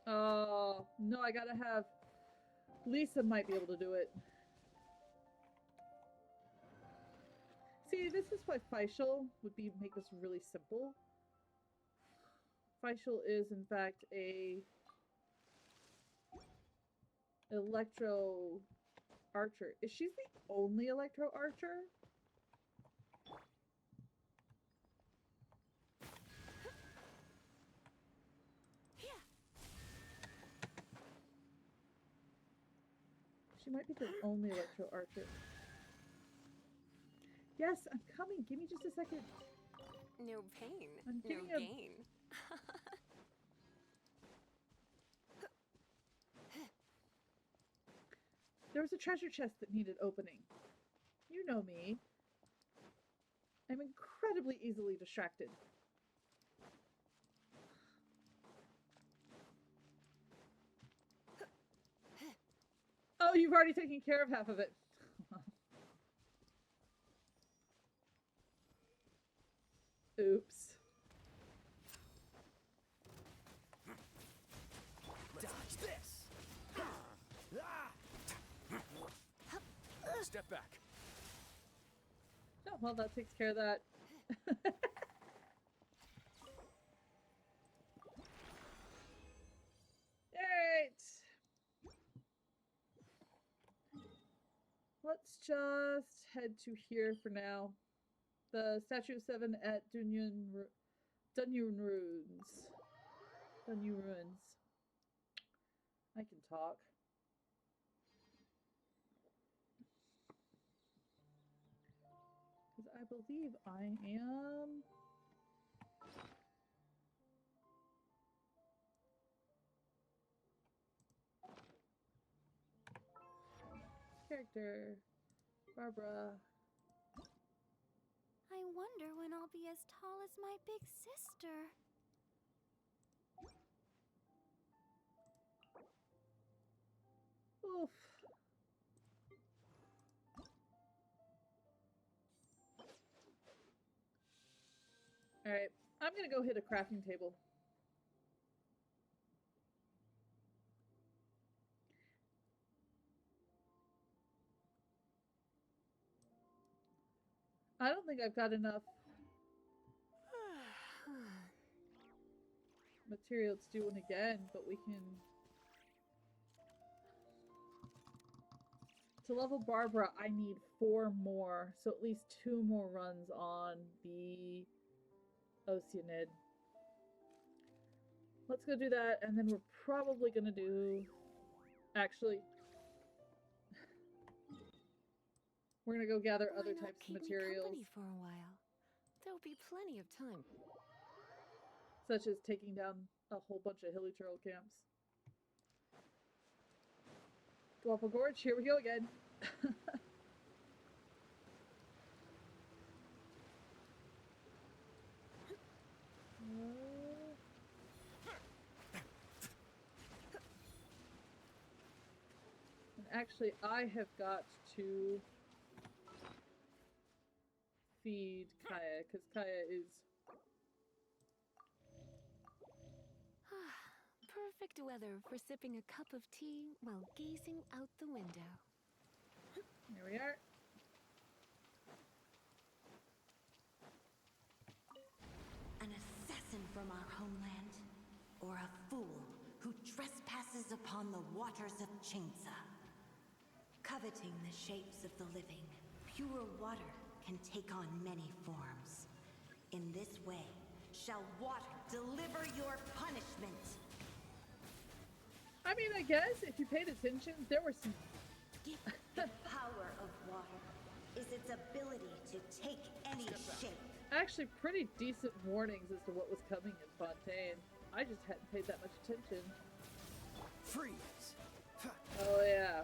Oh, no, I gotta have... Lisa might be able to do it. See, this is why Faisal would make this really simple. Faisal is, in fact, a electro archer. Is she the only electro archer? She might be the only electro archer. Yes, I'm coming. Give me just a second. No pain, I'm no getting a- gain. There was a treasure chest that needed opening. You know me. I'm incredibly easily distracted. Oh, you've already taken care of half of it. Oops. Dodge this. Ah! Step back. Oh, well, that takes care of that. Alright. Let's just head to here for now. The Statue of Seven at Dunyan Ruins. Dunyan Ruins. I can talk. Because I believe I am... Character. Barbara. I wonder when I'll be as tall as my big sister. Oof. Alright, I'm gonna go hit a crafting table. I don't think I've got enough material to do one again, but we can... To level Barbara, I need 4 more, so at least 2 more runs on the Oceanid. Let's go do that, and then we're probably gonna do... Actually... We're gonna go gather Why other not types of keep me materials, company for a while? There'll be plenty of time. such as taking down a whole bunch of hilly turtle camps. Guapo Gorge, here we go again. And actually, I have got to feed Kaya, because Kaya is... Perfect weather for sipping a cup of tea while gazing out the window. Here we are. An assassin from our homeland, or a fool who trespasses upon the waters of Chainsa. Coveting the shapes of the living, pure water can take on many forms. In this way, shall water deliver your punishment. I mean, I guess if you paid attention, there were some... The power of water is its ability to take any shape. actually pretty decent warnings as to what was coming in Fontaine. I just hadn't paid that much attention. Freeze. Ha. Oh yeah.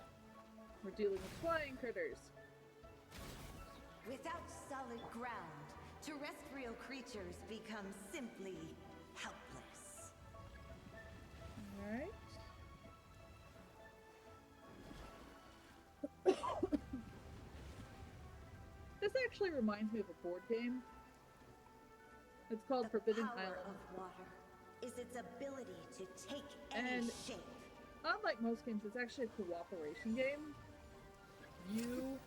We're dealing with flying critters. Without solid ground, terrestrial creatures become simply helpless. Alright. actually reminds me of a board game. It's called The Forbidden power Island. of water is its ability to take any And shape. unlike most games, it's actually a cooperation game. You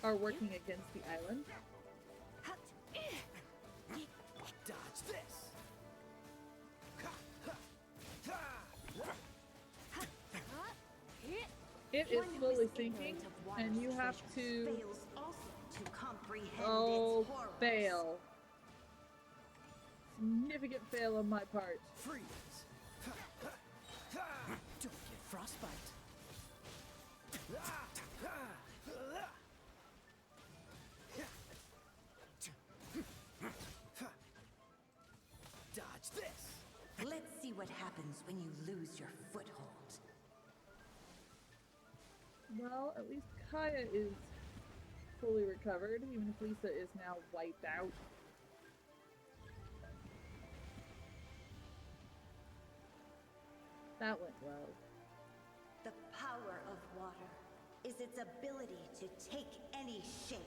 are working against the island. Dodge this. It is One who slowly is sinking, ignorant of water's and you have treasures to fails also to comprehend its horrors. fail. Significant fail on my part. Freeze. Don't get frostbite. Dodge this. Let's see what happens when you lose your foothold. Well, at least Kaya is fully recovered, even if Lisa is now wiped out. That went well. The power of water is its ability to take any shape.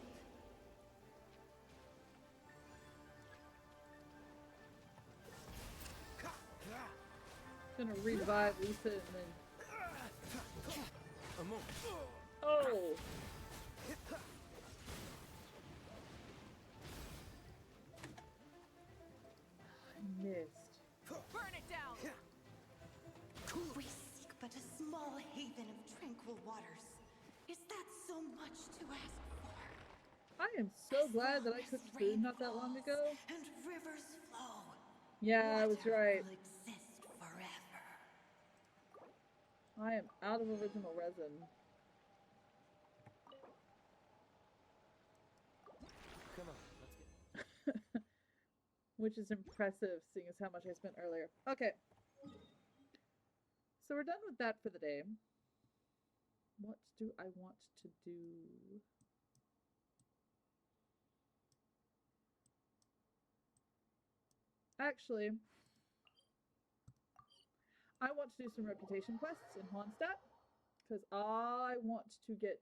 Gonna revive Lisa and then. A moment. Oh! I missed. Burn it down! We seek but a small haven of tranquil waters. Is that so much to ask for? I am so glad that I As long cooked as food rain not that long falls ago. And rivers flow. Yeah, I was water right. will exist forever. I am out of original resin. Come on, let's get. Which is impressive, seeing as how much I spent earlier. Okay. So we're done with that for the day. What do I want to do? Actually, I want to do some reputation quests in Honstadt, because I want to get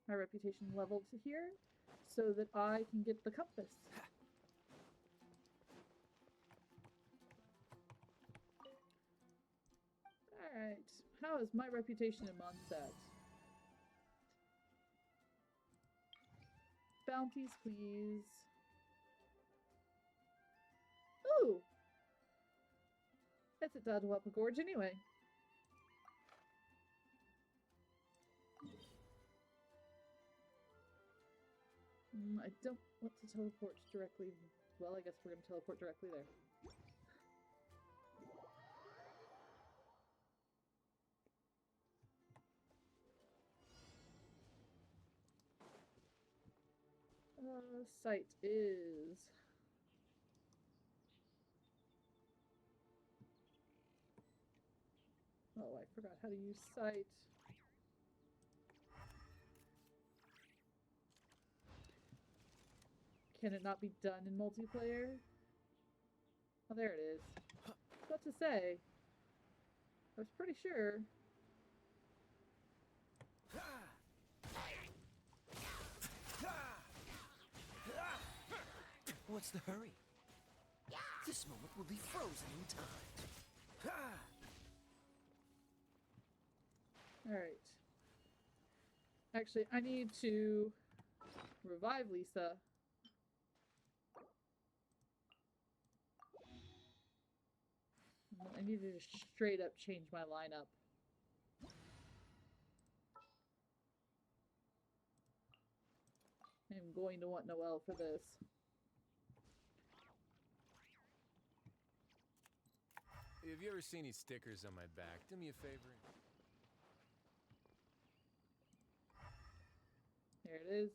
my reputation leveled to here so that I can get the compass. Alright, how is my reputation in Mondstadt? Bounties, please. Ooh! It's at Dadawapa Gorge anyway. I don't want to teleport directly. Well, I guess we're going to teleport directly there. Site is... Oh, I forgot how to use site. Can it not be done in multiplayer? Oh, there it is. What to say? I was pretty sure. What's the hurry? This moment will be frozen in time. Alright. Actually, I need to revive Lisa. I need to just straight up change my lineup. I'm going to want Noelle for this. Have you ever seen these stickers on my back? Do me a favor. There it is.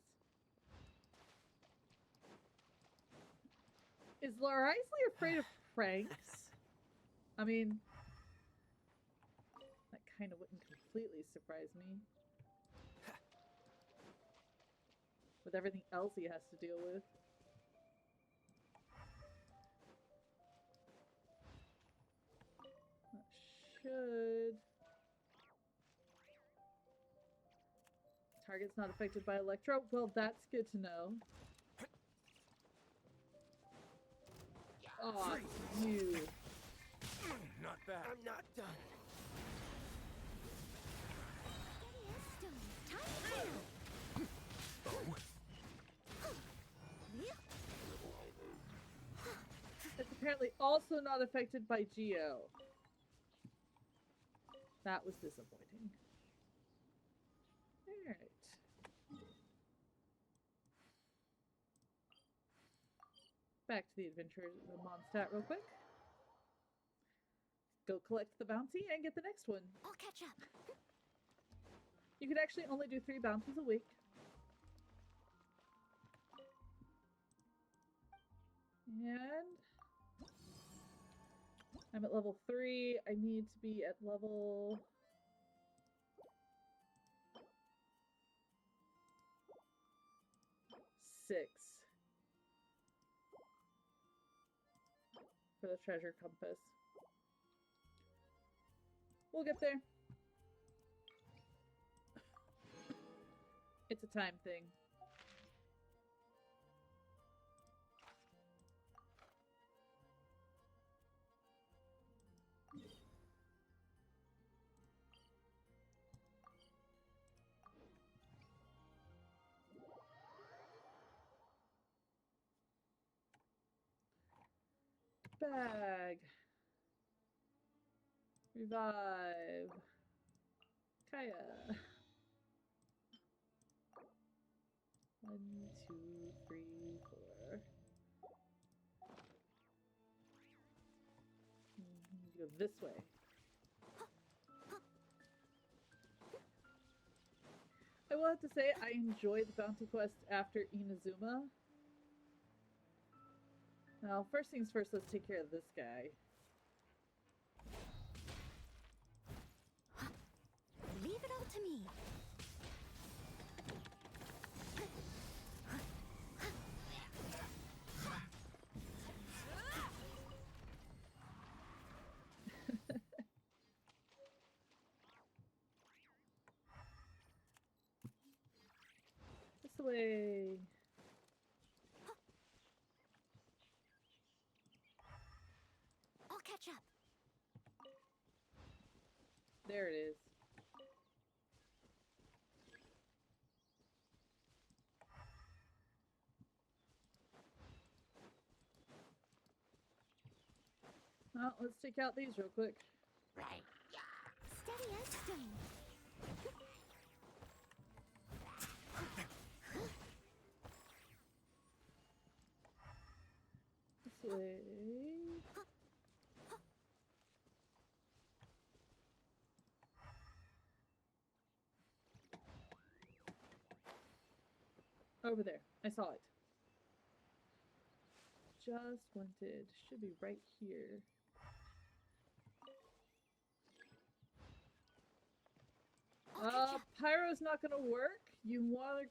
Is Laura Isley afraid of pranks? I mean, that kind of wouldn't completely surprise me. With everything else he has to deal with. That should... Target's not affected by Electro? Well, that's good to know. Oh, you. Not bad. I'm not done. Steady as stone. Time to It's apparently also not affected by Geo. That was disappointing. Alright. Back to the Adventure of Mondstadt real quick. Go collect the bounty and get the next one. I'll catch up. You can actually only do 3 bounties a week. And I'm at level 3. I need to be at level 6 for the treasure compass. We'll get there. It's a time thing. Bag. Revive. Kaya. 1, 2, 3, 4. Go this way. I will have to say I enjoy the bounty quest after Inazuma. Now, first things first, let's take care of this guy. Leave it all to me. This way. I'll catch up. There it is. Well, let's take out these real quick. Steady as stone. This way. Over there. I saw it. Just wanted. Should be right here. I'll catch up. Pyro's not gonna work.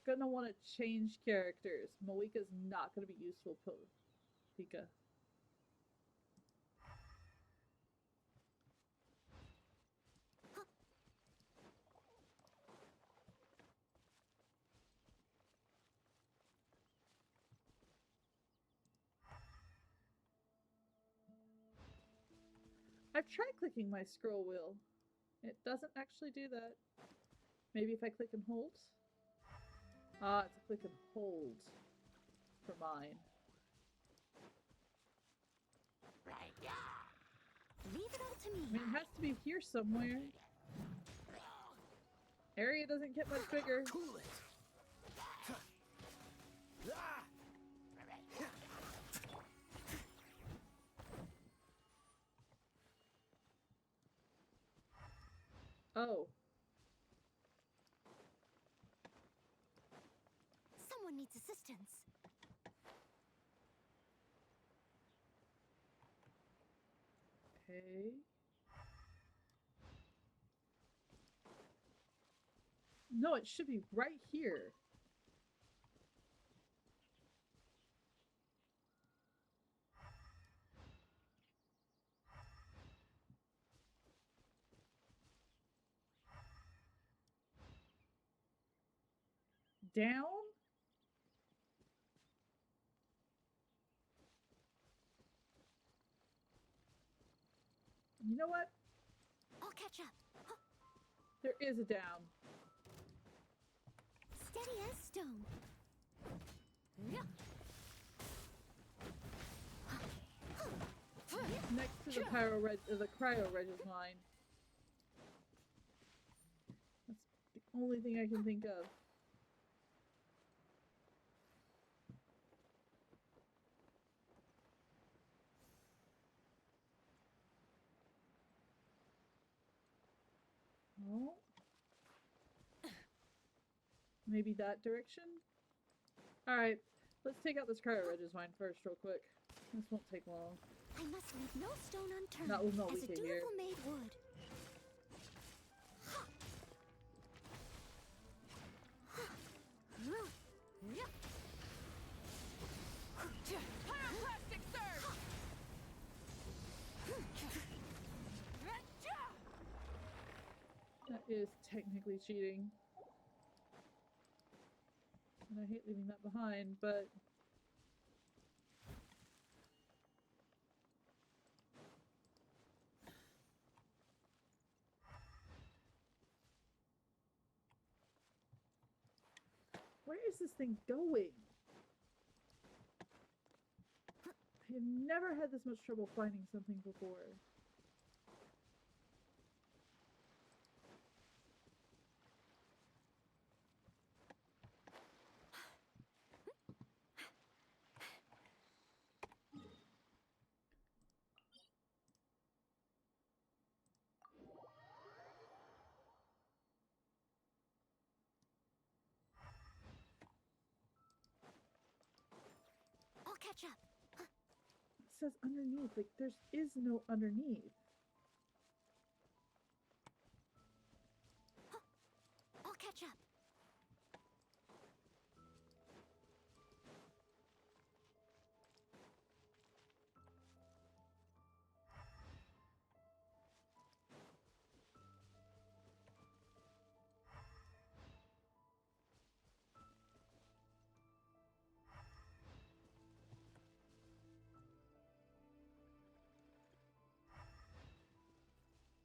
Gonna want to change characters. Moika's not gonna be useful. Pika. I've tried clicking my scroll wheel. It doesn't actually do that. Maybe if I click and hold? Ah, it's a click and hold for mine. Leave it all to me. I mean, it has to be here somewhere. Area doesn't get much bigger. Cool it. Ah! Oh. Someone needs assistance. Okay. No, it should be right here. Down? You know what? I'll catch up. There is a down. Steady as stone. Next to the cryo Regis mine. That's the only thing I can think of. Oh. Maybe that direction? Alright, let's take out this cryo Regis mine first real quick. This won't take long. I must leave no stone unturned, That will not as a leak in here. dutiful maid would. Pyroclastic surge! That is technically cheating. And I hate leaving that behind, but... Where is this thing going? I have never had this much trouble finding something before. I'll catch up. It says underneath, like there is no underneath. I'll catch up.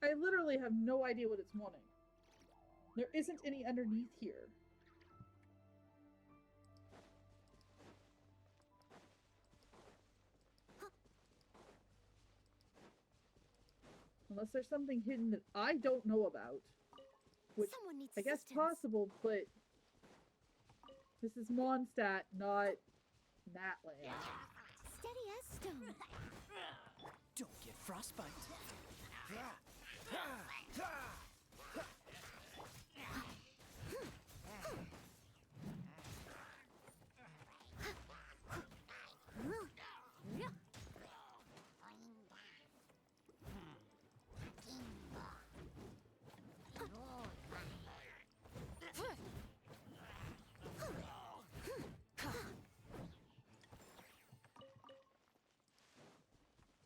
I literally have no idea what it's wanting. There isn't any underneath here. Unless there's something hidden that I don't know about. Which Someone needs I guess assistance. possible, but this is Mondstadt, not Natland. Steady as stone. Don't get frostbite.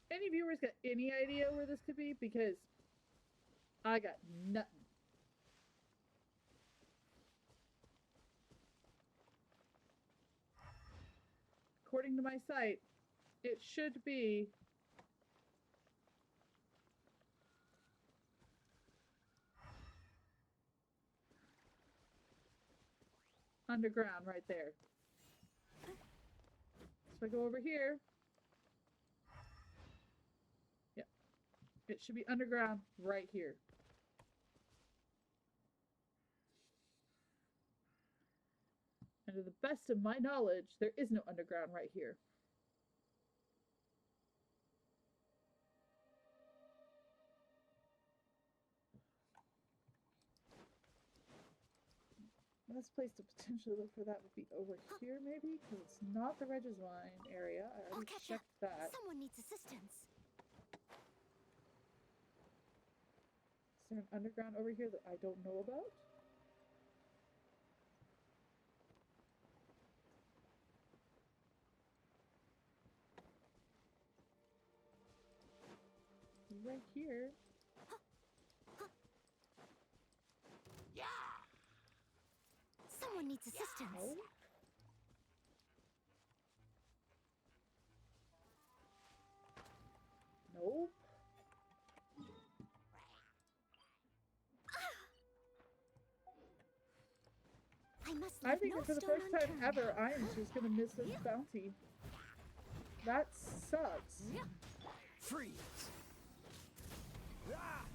Any viewers got any idea where this could be? Because I got nothing. According to my site, it should be underground right there. So if I go over here, yep, it should be underground right here. And to the best of my knowledge, there is no underground right here. Best place to potentially look for that would be over here, maybe? Because it's not the Regizwine area. I I'll already catch up. checked that. Someone needs assistance. Is there an underground over here that I don't know about? Right here. Someone needs assistance. No. Nope. must I leave think no that for the stone first time unturned. ever, I am just gonna miss this bounty. That sucks. Freeze! Ah!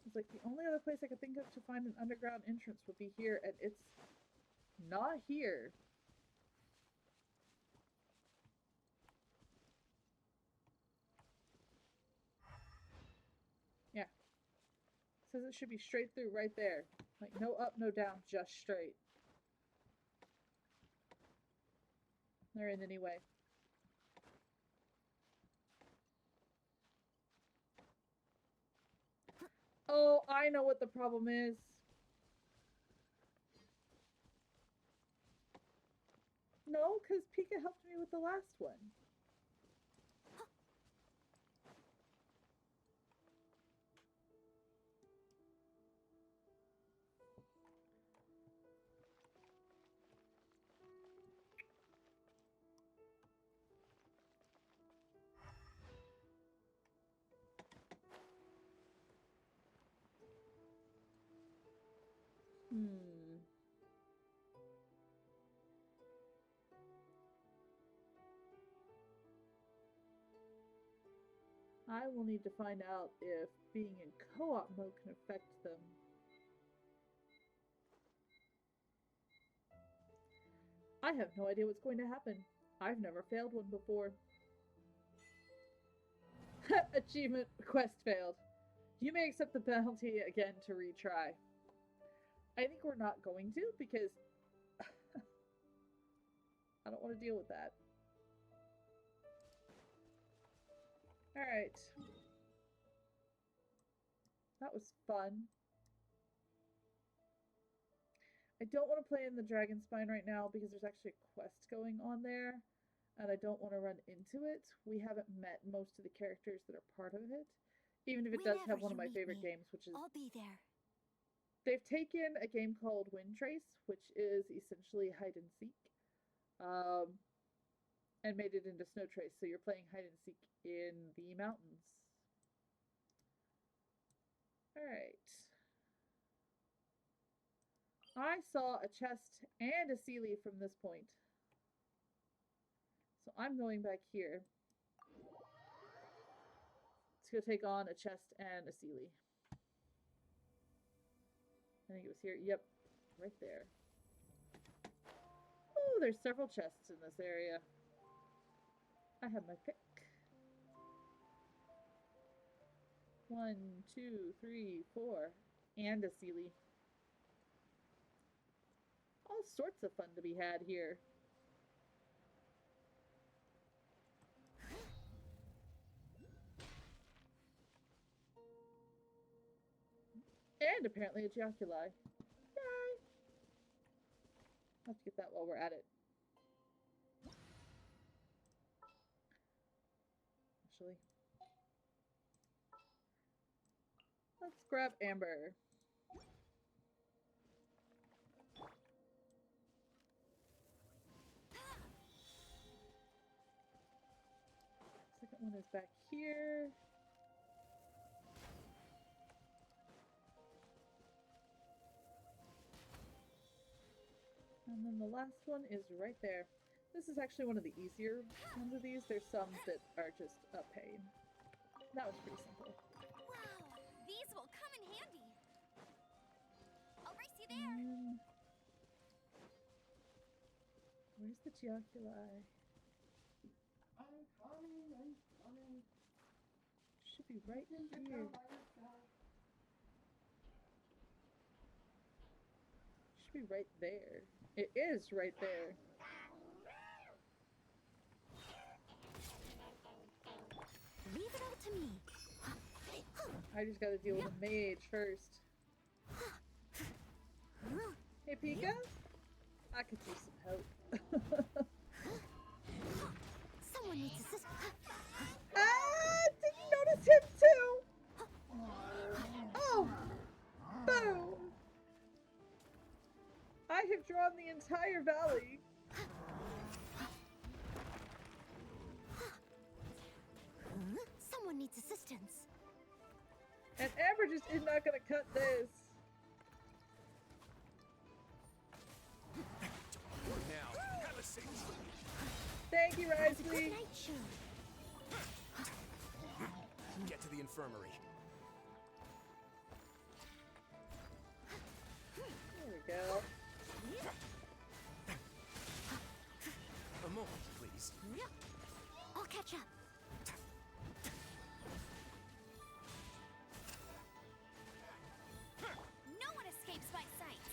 It's like the only other place I could think of to find an underground entrance would be here, and it's not here. Yeah. Says it should be straight through right there. Like no up, no down, just straight. There ain't any way. Oh, I know what the problem is. No, because Pika helped me with the last one. Hmm. I will need to find out if being in co-op mode can affect them. I have no idea what's going to happen. I've never failed one before. Achievement quest failed. You may accept the penalty again to retry. I think we're not going to because I don't want to deal with that. Alright. That was fun. I don't want to play in the Dragon Spine right now because there's actually a quest going on there. And I don't want to run into it. We haven't met most of the characters that are part of it. Even if it does have Whenever one of you my need favorite me, games, which is... I'll be there. They've taken a game called Wind Trace, which is essentially hide and seek. And made it into Snow Trace. So you're playing hide and seek in the mountains. Alright. I saw a chest and a Seelie from this point. So I'm going back here. Let's go take on a chest and a Seelie. I think it was here. Yep. Right there. Oh, there's several chests in this area. I have my pick. 1, 2, 3, 4. And a Seelie. All sorts of fun to be had here. And apparently a Geoculi. Yay! I'll have to get that while we're at it. Actually. Let's grab Amber. Second one is back here. And then the last one is right there. This is actually one of the easier ones of these. There's some that are just a pain. That was pretty simple. Wow, these will come in handy. I'll race you there. Where's the Geoculi? I'm coming. Should be right in here. Should be right there. It is right there. Leave it all to me. I just gotta deal with a mage first. Hey Pika? I could use some help. Someone needs assistance. Ah! Did you notice him too? Oh! Boom! I have drawn the entire valley. someone needs assistance. And Amber just is not gonna cut this. Now, have a seat. Thank you, Good Risley. night, show. Get to the infirmary. There we go. A moment, please. I'll catch up. No one escapes my sight.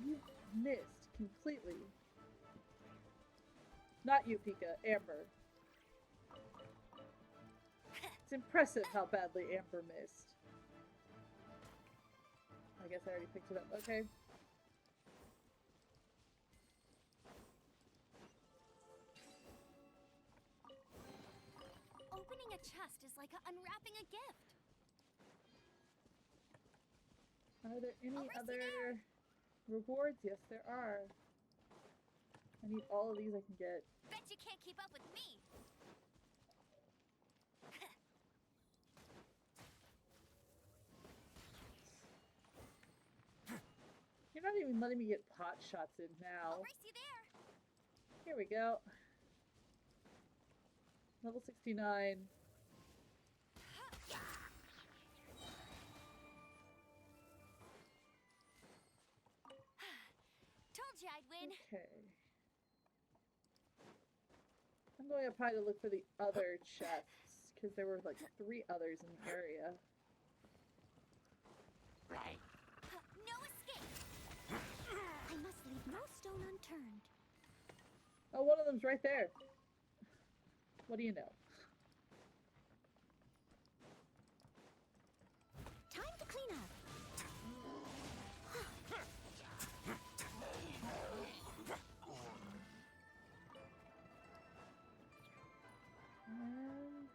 You missed completely. Not you, Pika. Amber. It's impressive how badly Amber missed. I guess I already picked it up. Okay. Opening a chest is like unwrapping a gift. Are there any I'll race you other there. rewards? Yes, there are. I need all of these I can get. Bet you can't keep up with me. You're not even letting me get pot shots in now. I'll race you there. Here we go. Level 69. Told you I'd win. Okay. I'm going up high to look for the other chests, because there were like 3 others in the area. No escape. I must leave no stone unturned. Oh, one of them's right there. What do you know? Time to clean up. And...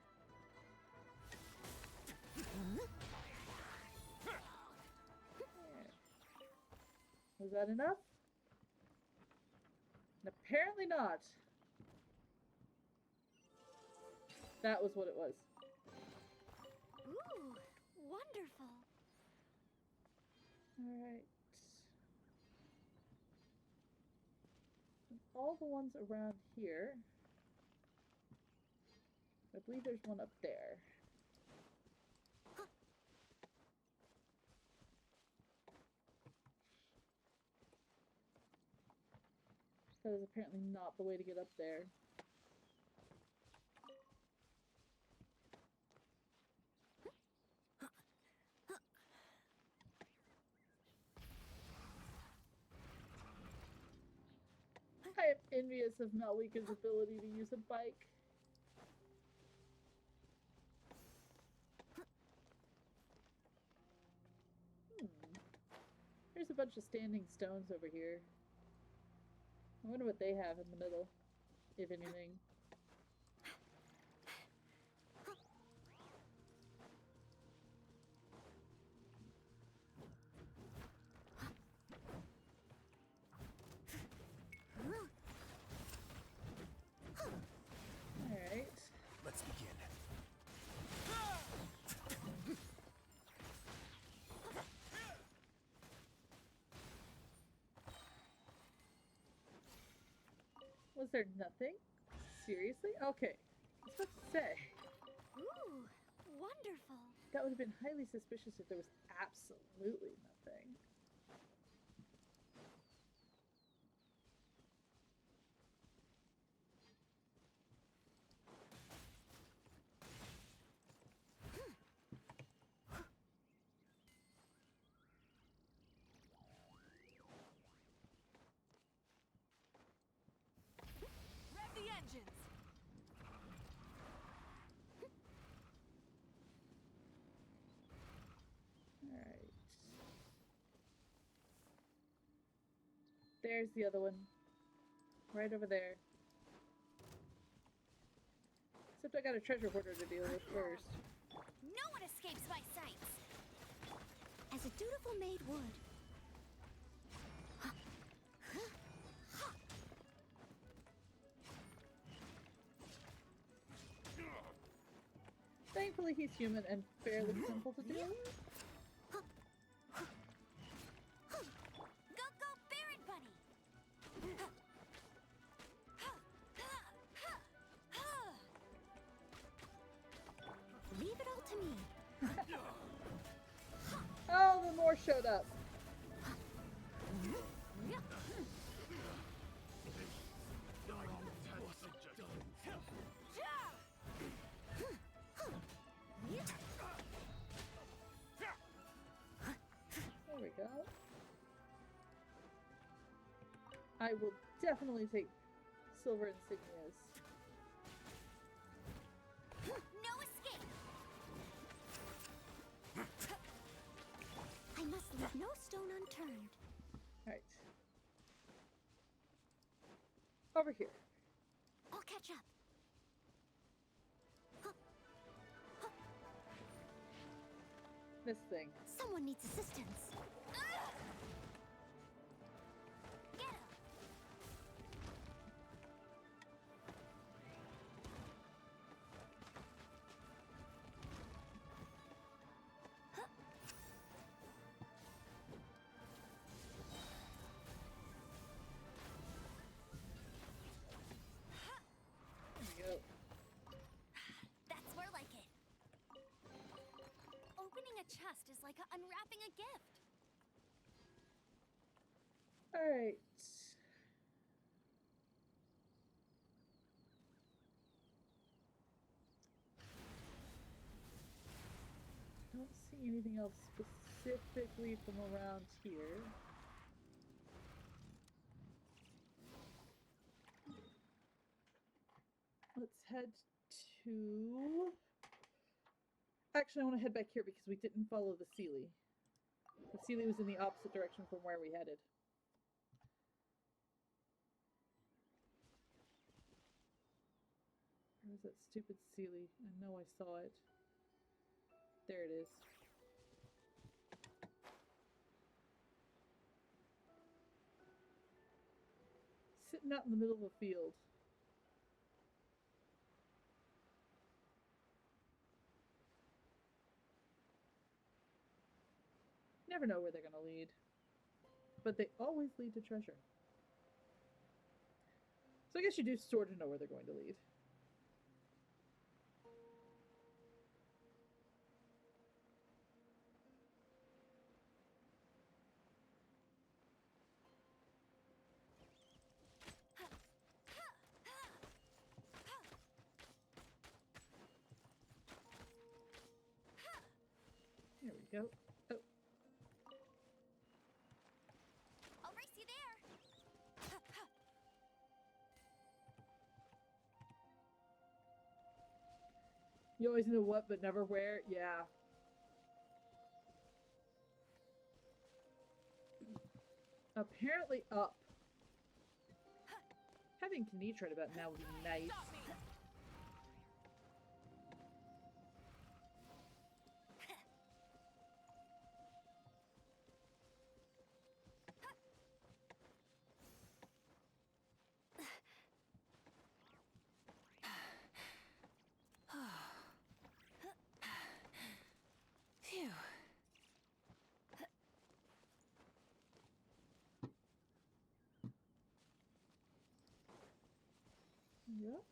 Was that enough? And apparently not. That was what it was. Ooh, wonderful. Alright. All the ones around here. I believe there's one up there. That is apparently not the way to get up there. I am envious of Malika's ability to use a bike. There's a bunch of standing stones over here. I wonder what they have in the middle, if anything. Alright. Let's begin. Was there nothing? Seriously? Okay. I was about to say. Ooh, wonderful. That would have been highly suspicious if there was absolutely nothing. Rev the engines! Alright. There's the other one. Right over there. Except I got a treasure hoarder to deal with first. No one escapes my sights. As a dutiful maid would. Thankfully Thankfully, he's human and fairly simple to deal with. Go, go, Baron Bunny! Leave it all to me. Oh, the more showed up. There we go. I will definitely take silver insignias. No escape! I must leave no stone unturned. Alright. Over here. I'll catch up. This thing. Someone needs assistance. Get him! There we go. That's more like it. Opening a chest is like unwrapping a gift. Alright. Don't see anything else specifically from around here. Let's head to... Actually, I want to head back here because we didn't follow the Seelie. The Seelie was in the opposite direction from where we headed. Where was that stupid Seelie? I know I saw it. There it is. Sitting out in the middle of a field. Never know where they're going to lead. But they always lead to treasure. So I guess you do sort of know where they're going to lead. There we go. Oh. I'll race you there. You always know what but never where? Yeah. Apparently up. Having Knee right about now would be nice. Phew. Yep.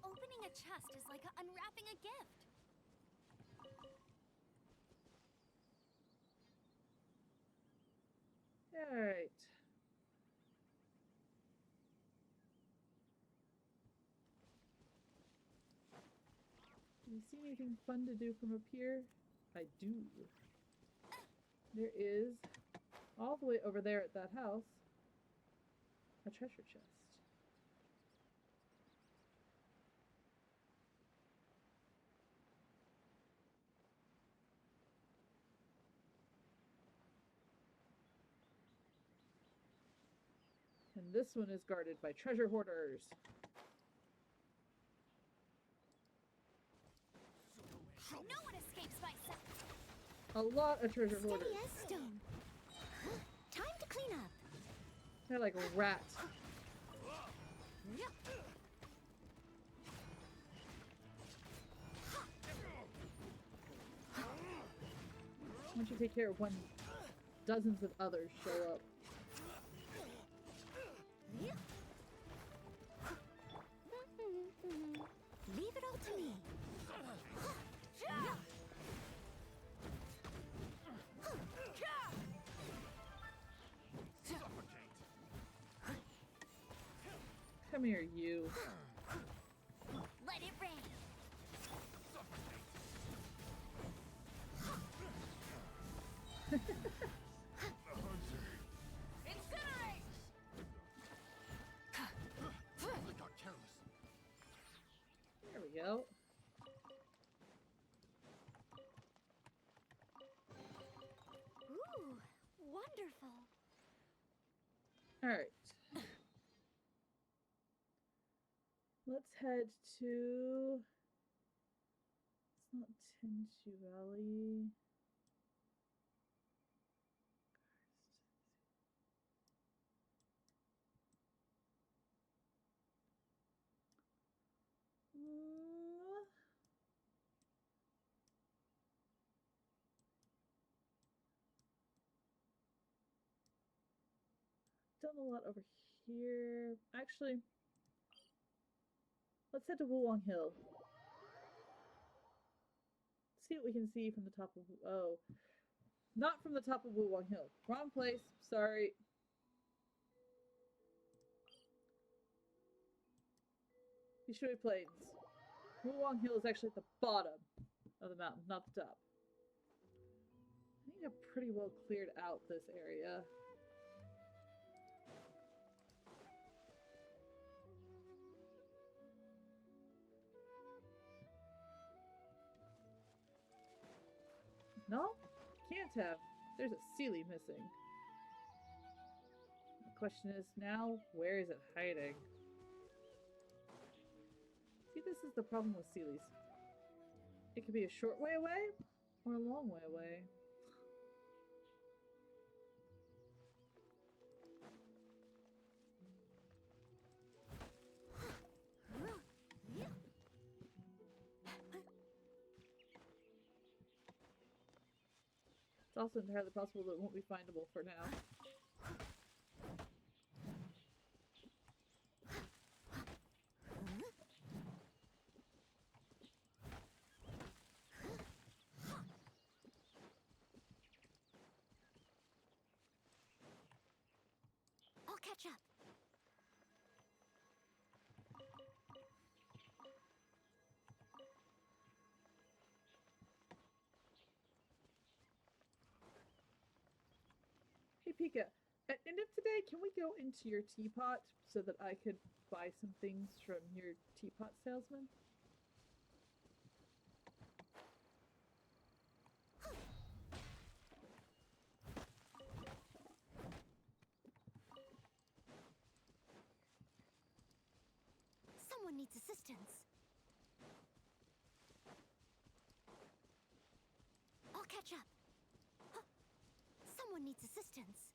Opening a chest is like unwrapping a gift. Alright. Do you see anything fun to do from up here? I do. There is, all the way over there at that house, a treasure chest. And this one is guarded by treasure hoarders. No one escapes my sight. A lot of treasure Steady hoarders. as stone. Time to clean up. They're like rats. Why don't you take care of when dozens of others show up? Leave it all to me. Come here, you. Let it rain. Incinerate! I got careless. There we go. Ooh, wonderful. Alright. Let's head to... It's not Tenchu Valley. Mm. Done a lot over here. Actually, let's head to Wulong Hill. See what we can see from the top of... Oh. Not from the top of Wulong Hill. Wrong place. Sorry. Yushui Plains. Wulong Hill is actually at the bottom of the mountain, not the top. I think I've pretty well cleared out this area. No? Can't have. There's a Seelie missing. The question is now, where is it hiding? See, this is the problem with Seelies. It could be a short way away, or a long way away. It's also entirely possible that it won't be findable for now. I'll catch up. Hey Pika, at end of today, can we go into your teapot so that I could buy some things from your teapot salesman? Someone needs assistance. I'll catch up. Huh. Someone needs assistance.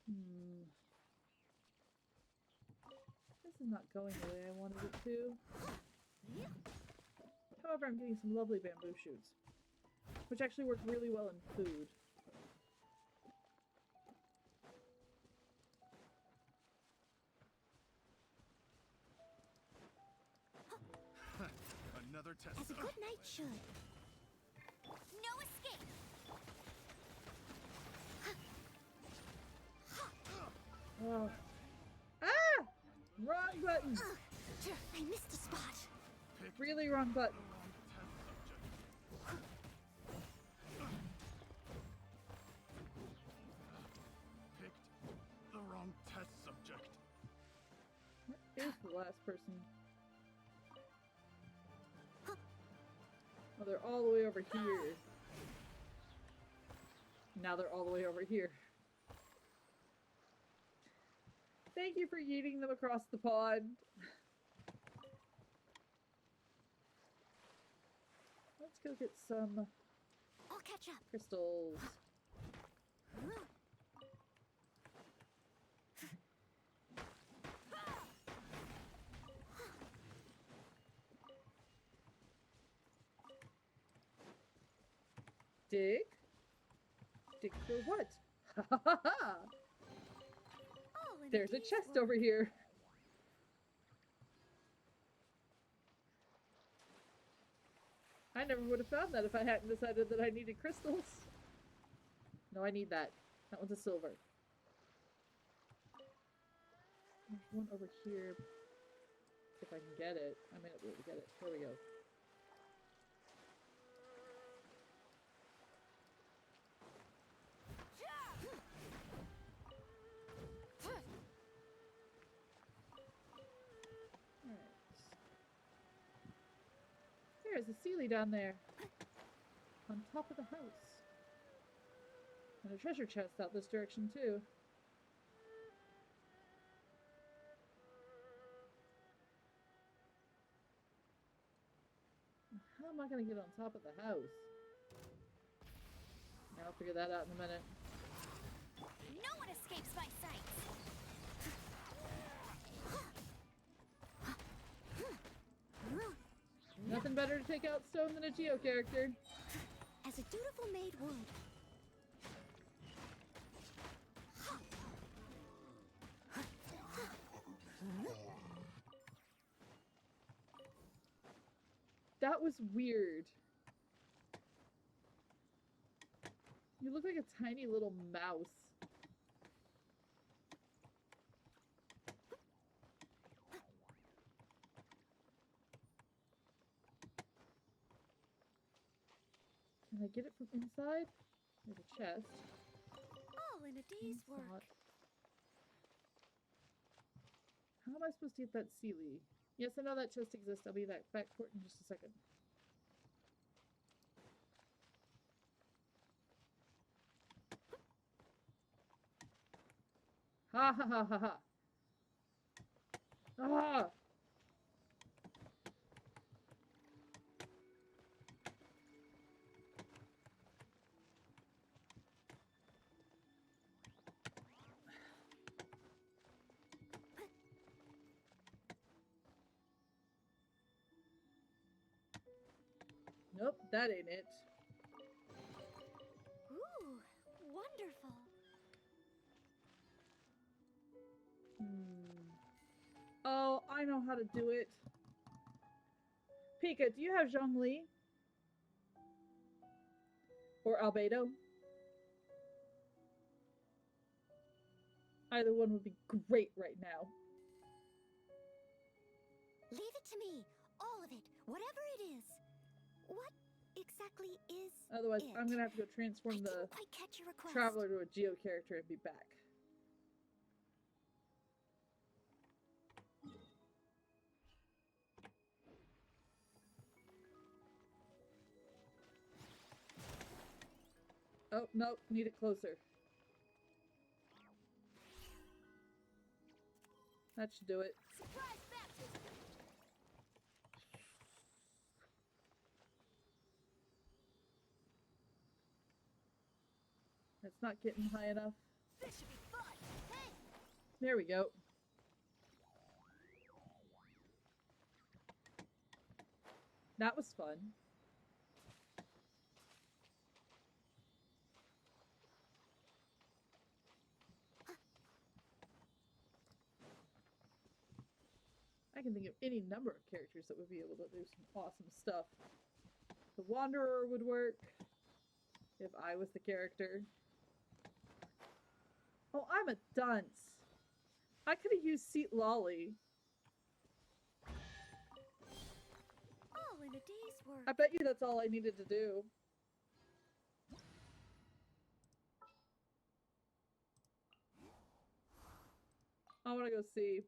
Hmm. This is not going the way I wanted it to. However, I'm getting some lovely bamboo shoots, which actually work really well in food. Another test. As a good knight should. No escape. Oh. Ah! Wrong button! I missed a spot. Really wrong button. Picked the wrong test subject. Where is the last person? Oh, they're all the way over here. Now they're all the way over here. Thank you for yeeting them across the pond. Let's go get some I'll catch up. crystals. Dig? Dig for what? Ha ha ha ha! All in There's a day's chest work. over here. I never would have found that if I hadn't decided that I needed crystals. No, I need that. That one's a silver. There's one over here. If I can get it. I may not be able to get it. There we go. Alright. There's a Sealy down there. On top of the house. And a treasure chest out this direction too. How am I gonna get on top of the house? I'll figure that out in a minute. No one escapes my sight. Nothing better to take out stone than a Geo character. As a dutiful maid would. That was weird. You look like a tiny little mouse. Can I get it from inside? There's a chest. All in a day's It's not. work. How am I supposed to get that Sealy? Yes, I know that chest exists. I'll be back for it in just a second. Ha ha ha ha ha! Ah! Nope, that ain't it. Ooh, wonderful. Oh, I know how to do it. Pika, do you have Zhongli? Or Albedo? Either one would be great right now. Leave it to me. All of it. Whatever it is. What exactly is Otherwise, it? I'm gonna have to go I transform the didn't quite catch your request. Traveler to a Geo character and be back. Oh, nope, need it closer. That should do it. Surprise baptism. It's not getting high enough. This should be fun. Hey, There we go. That was fun. I can think of any number of characters that would be able to do some awesome stuff. The Wanderer would work if I was the character. Oh, I'm a dunce. I could have used Seat Lolly. all in a day's work. I bet you that's all I needed to do. I want to go see.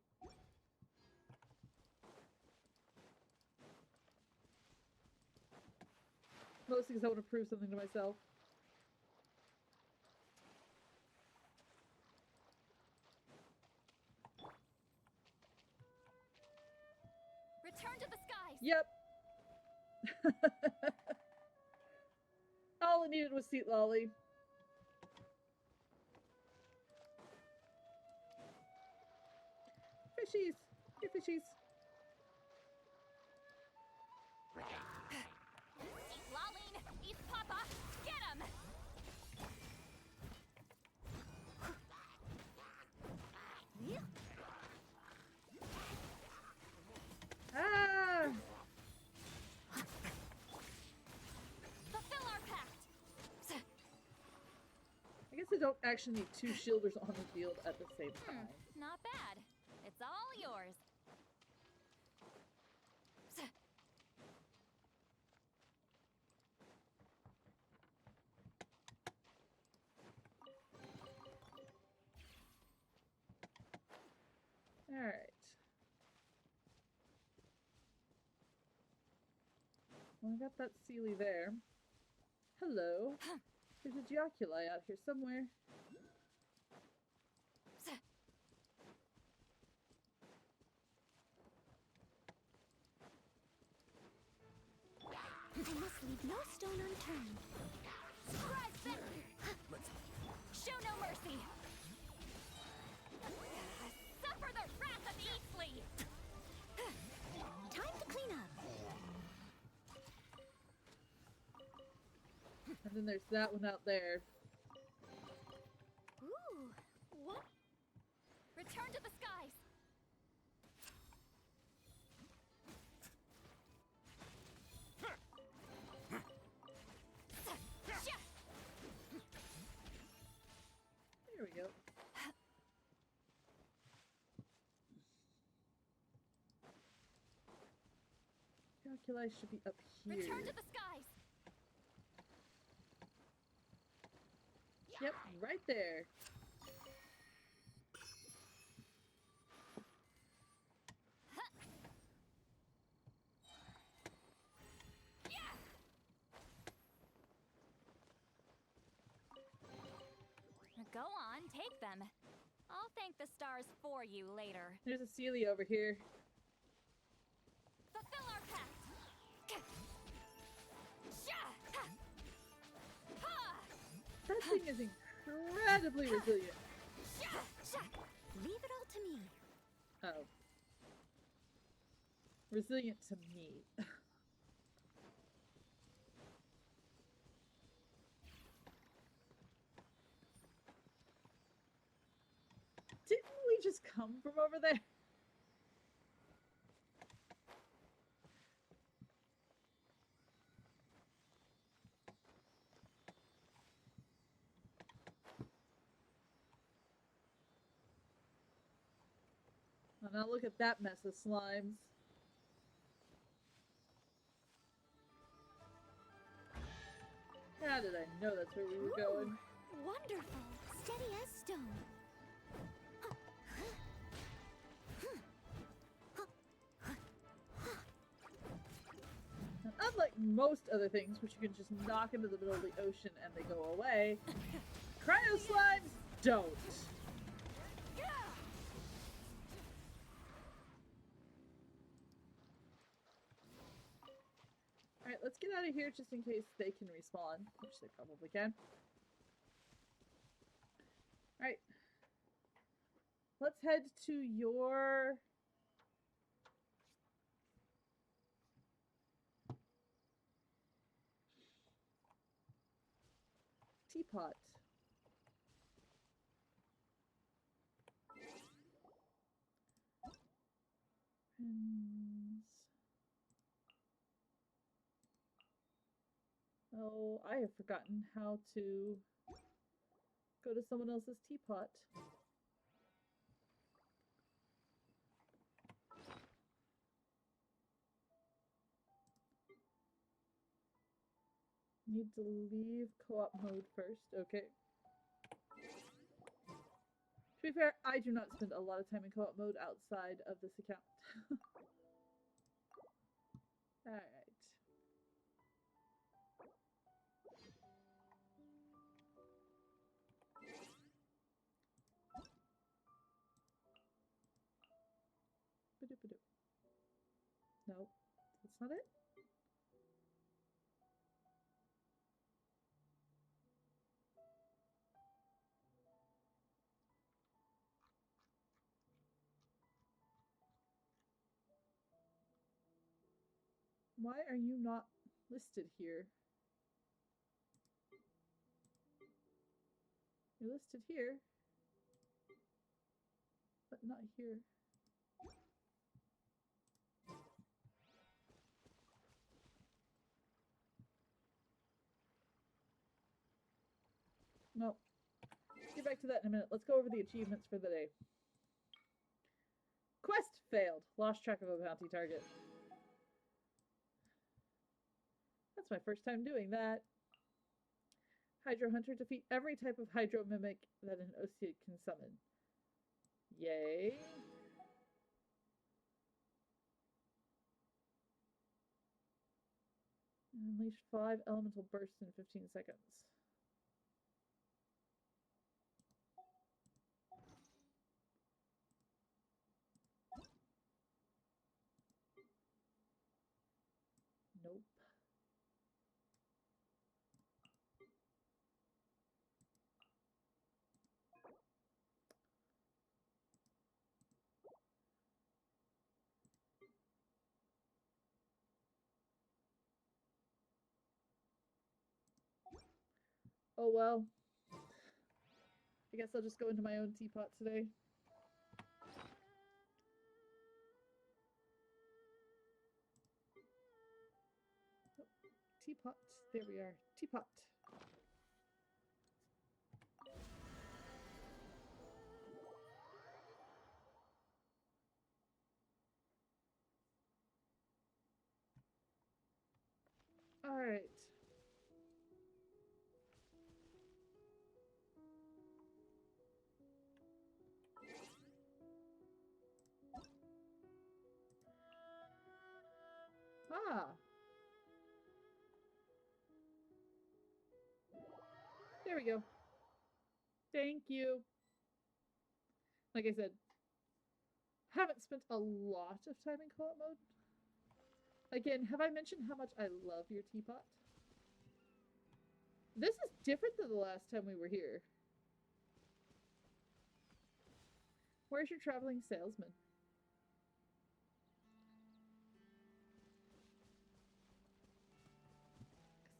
Mostly because I want to prove something to myself. Return to the skies. Yep. All I needed was Seat Lolly. Fishies! Here, fishies. Laline, East Papa, get him! don't actually need two shielders on the field at the same time. Not bad. It's all yours. Alright. Well, I got that Sealy there. Hello. There's a Geoculi out here somewhere. I must leave no stone unturned. Surprise them! Show no mercy! Suffer the wrath of Eastleigh! Time to clean up. And then there's that one out there. Ooh, what? Return to the skies! There we go. Geoculi should be up here. Return to the skies! Yep, right there. Go on, take them. I'll thank the stars for you later. There's a Sealy over here. Fulfill our pact! That thing is incredibly resilient. Leave it all to me. Oh. Resilient to me. Didn't we just come from over there? Oh, now look at that mess of slimes. How did I know that's where we were going? Wonderful. Steady as stone. And unlike most other things, which you can just knock into the middle of the ocean and they go away, cryo slimes don't. Alright, let's get out of here just in case they can respawn, which they probably can. Alright. Let's head to your... teapot. Pens. Oh, I have forgotten how to go to someone else's teapot. Need to leave co-op mode first. Okay. To be fair, I do not spend a lot of time in co-op mode outside of this account. Alright. Ba-do-ba-do. No, that's not it. Why are you not listed here? You're listed here, but not here. No. get back to that in a minute. Let's go over the achievements for the day. Quest failed. Lost track of a bounty target. That's my first time doing that. Hydro Hunter, defeat every type of Hydro Mimic that an Oseid can summon. Yay. Unleash 5 elemental bursts in 15 seconds. Nope. Oh well. I guess I'll just go into my own teapot today. Oh, teapot. There we are. Teapot. All right. Ah. There we go. Thank you. Like I said, haven't spent a lot of time in co-op mode. Again, have I mentioned how much I love your teapot? This is different than the last time we were here. Where's your traveling salesman?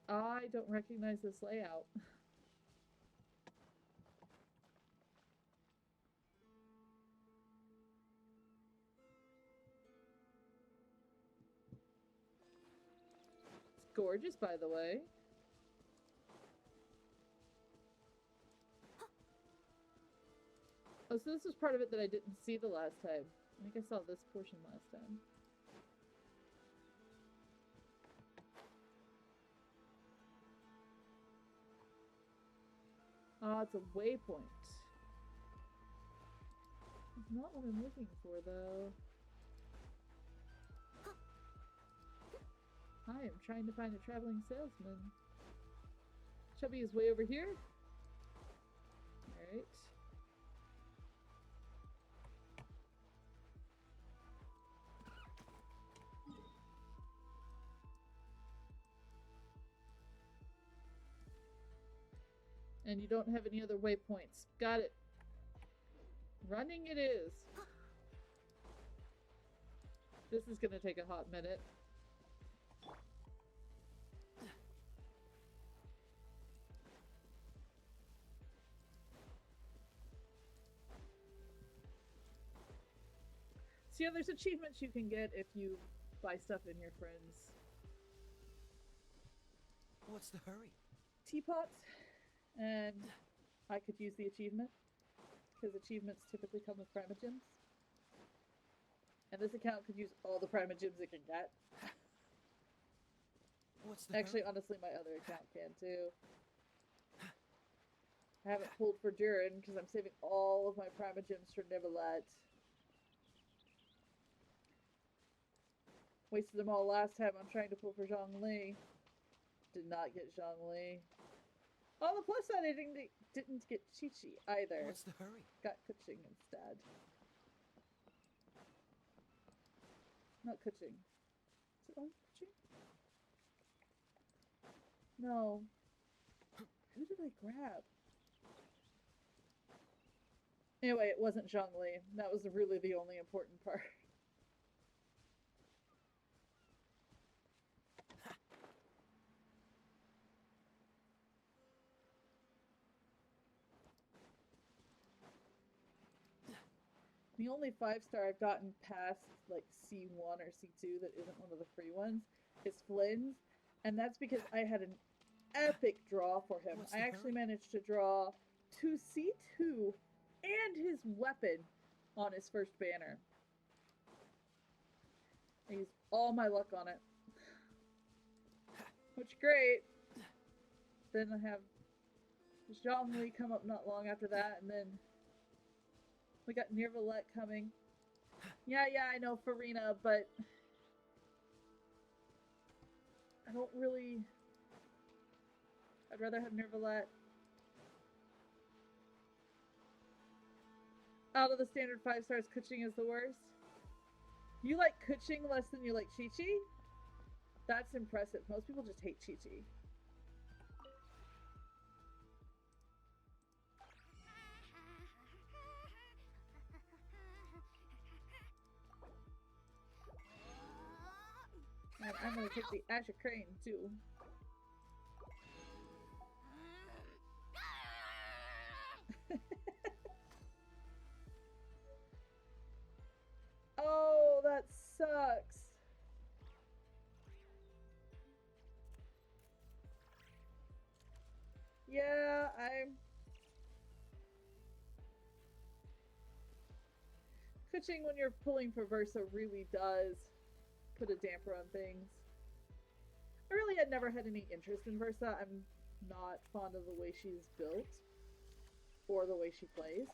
I don't recognize this layout. It's gorgeous, by the way. Oh, so this was part of it that I didn't see the last time. I think I saw this portion last time. Ah, it's a waypoint. It's not what I'm looking for, though. I am trying to find a traveling salesman. Chubby is way over here. Alright. And you don't have any other waypoints. Got it. Running it is. This is gonna take a hot minute. So yeah, there's achievements you can get if you buy stuff in your friends' What's the hurry? teapots, and I could use the achievement because achievements typically come with primogems, and this account could use all the primogems it can get. What's the Actually, hurry? honestly, my other account can too. I haven't pulled for Durin because I'm saving all of my primogems for Nivelette. Wasted them all last time on trying to pull for Zhongli. Did not get Zhongli. On the plus side, I didn't get Chi-Chi either. What's the hurry? Got Kuching instead. Not Kuching. Is it on Kuching? No. Who did I grab? Anyway, it wasn't Zhongli. That was really the only important part. The only 5-star I've gotten past like C1 or C2 that isn't one of the free ones is Flynn's, and that's because I had an epic draw for him. What's I the actually hurry? managed to draw to C2 and his weapon on his first banner. I used all my luck on it. Which great. Then I have Zhongli come up not long after that, and then we got Nirvalet coming. Yeah, I know Farina, but I don't really... I'd rather have Nirvalet. Out of the standard 5 stars, Keqing is the worst. You like Keqing less than you like Qiqi? That's impressive. Most people just hate Qiqi. And I'm gonna take the Azure Crane too. Oh, that sucks. Yeah, Keqing when you're pulling for Versa really does put a damper on things. I really had never had any interest in Versa. I'm not fond of the way she's built or the way she plays.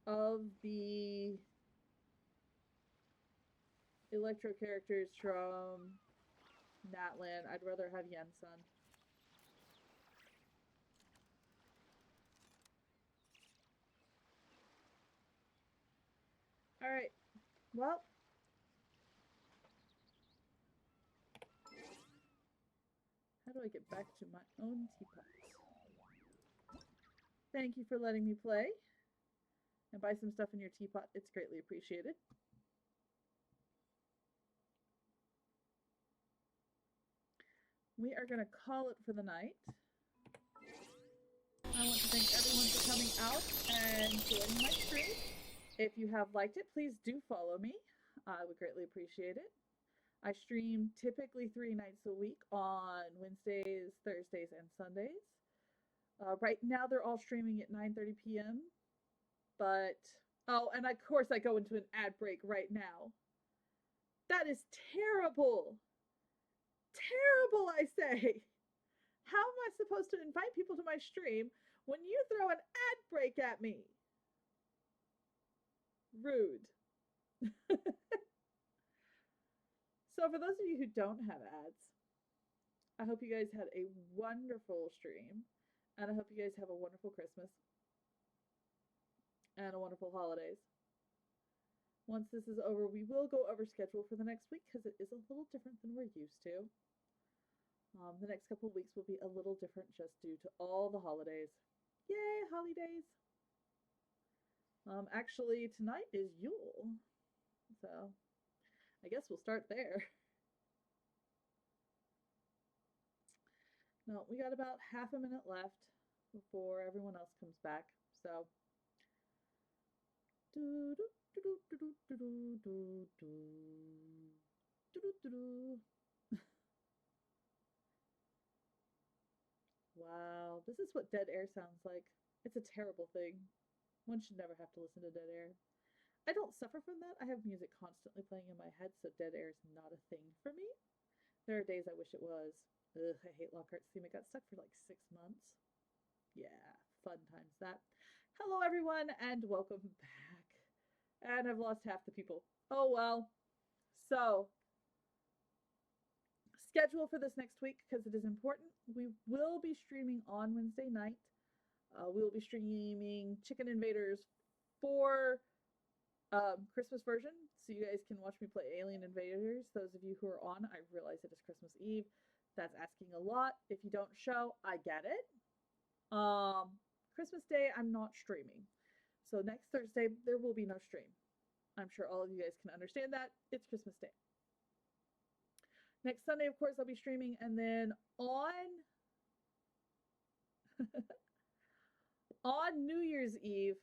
Of the Electro characters from Natlan, I'd rather have Yensun. Alright, well. How do I get back to my own teapot? Thank you for letting me play. And buy some stuff in your teapot. It's greatly appreciated. We are going to call it for the night. I want to thank everyone for coming out and joining my stream. If you have liked it, please do follow me. I would greatly appreciate it. I stream typically 3 nights a week on Wednesdays, Thursdays, and Sundays. Right now they're all streaming at 9:30 p.m. But, oh, and of course I go into an ad break right now. That is terrible. Terrible, I say. How am I supposed to invite people to my stream when you throw an ad break at me? Rude. So for those of you who don't have ads, I hope you guys had a wonderful stream. And I hope you guys have a wonderful Christmas. And a wonderful holidays. Once this is over, we will go over schedule for the next week because it is a little different than we're used to. The next couple of weeks will be a little different just due to all the holidays. Yay, holidays! Actually, tonight is Yule. So, I guess we'll start there. No, we got about half a minute left before everyone else comes back. So, wow, this is what dead air sounds like. It's a terrible thing. One should never have to listen to dead air. I don't suffer from that. I have music constantly playing in my head, so dead air is not a thing for me. There are days I wish it was. Ugh, I hate Lockhart's theme. It got stuck for like 6 months. Yeah, fun times that. Hello, everyone, and welcome back. And I've lost half the people. Oh, well. So, schedule for this next week, because it is important. We will be streaming on Wednesday night. We will be streaming Chicken Invaders for Christmas version, so you guys can watch me play Alien Invaders. Those of you who are on, I realize it is Christmas Eve. That's asking a lot. If you don't show, I get it. Christmas Day, I'm not streaming. So next Thursday, there will be no stream. I'm sure all of you guys can understand that. It's Christmas Day. Next Sunday, of course, I'll be streaming. And then on on New Year's Eve,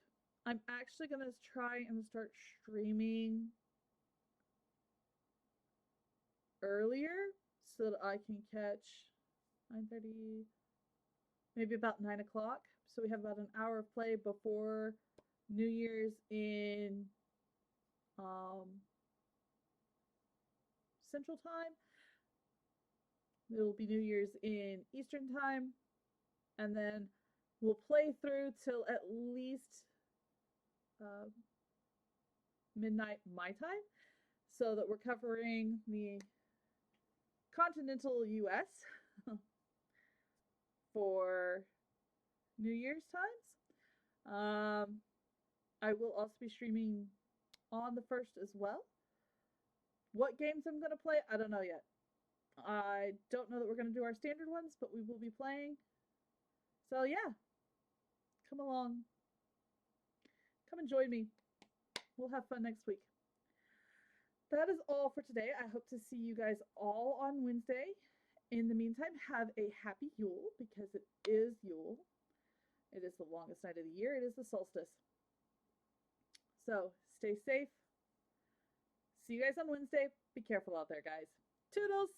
I'm actually going to try and start streaming earlier so that I can catch 9:30, maybe about 9 o'clock. So we have about an hour of play before New Year's in Central Time. It'll be New Year's in Eastern Time. And then we'll play through till at least midnight my time, so that we're covering the continental US for New Year's times. I will also be streaming on the 1st as well. What games I'm going to play, I don't know yet. I don't know that we're going to do our standard ones, but we will be playing. So yeah, come along. Come and join me. We'll have fun next week. That is all for today. I hope to see you guys all on Wednesday. In the meantime, have a happy Yule, because it is Yule. It is the longest night of the year. It is the solstice. So stay safe. See you guys on Wednesday. Be careful out there, guys. Toodles!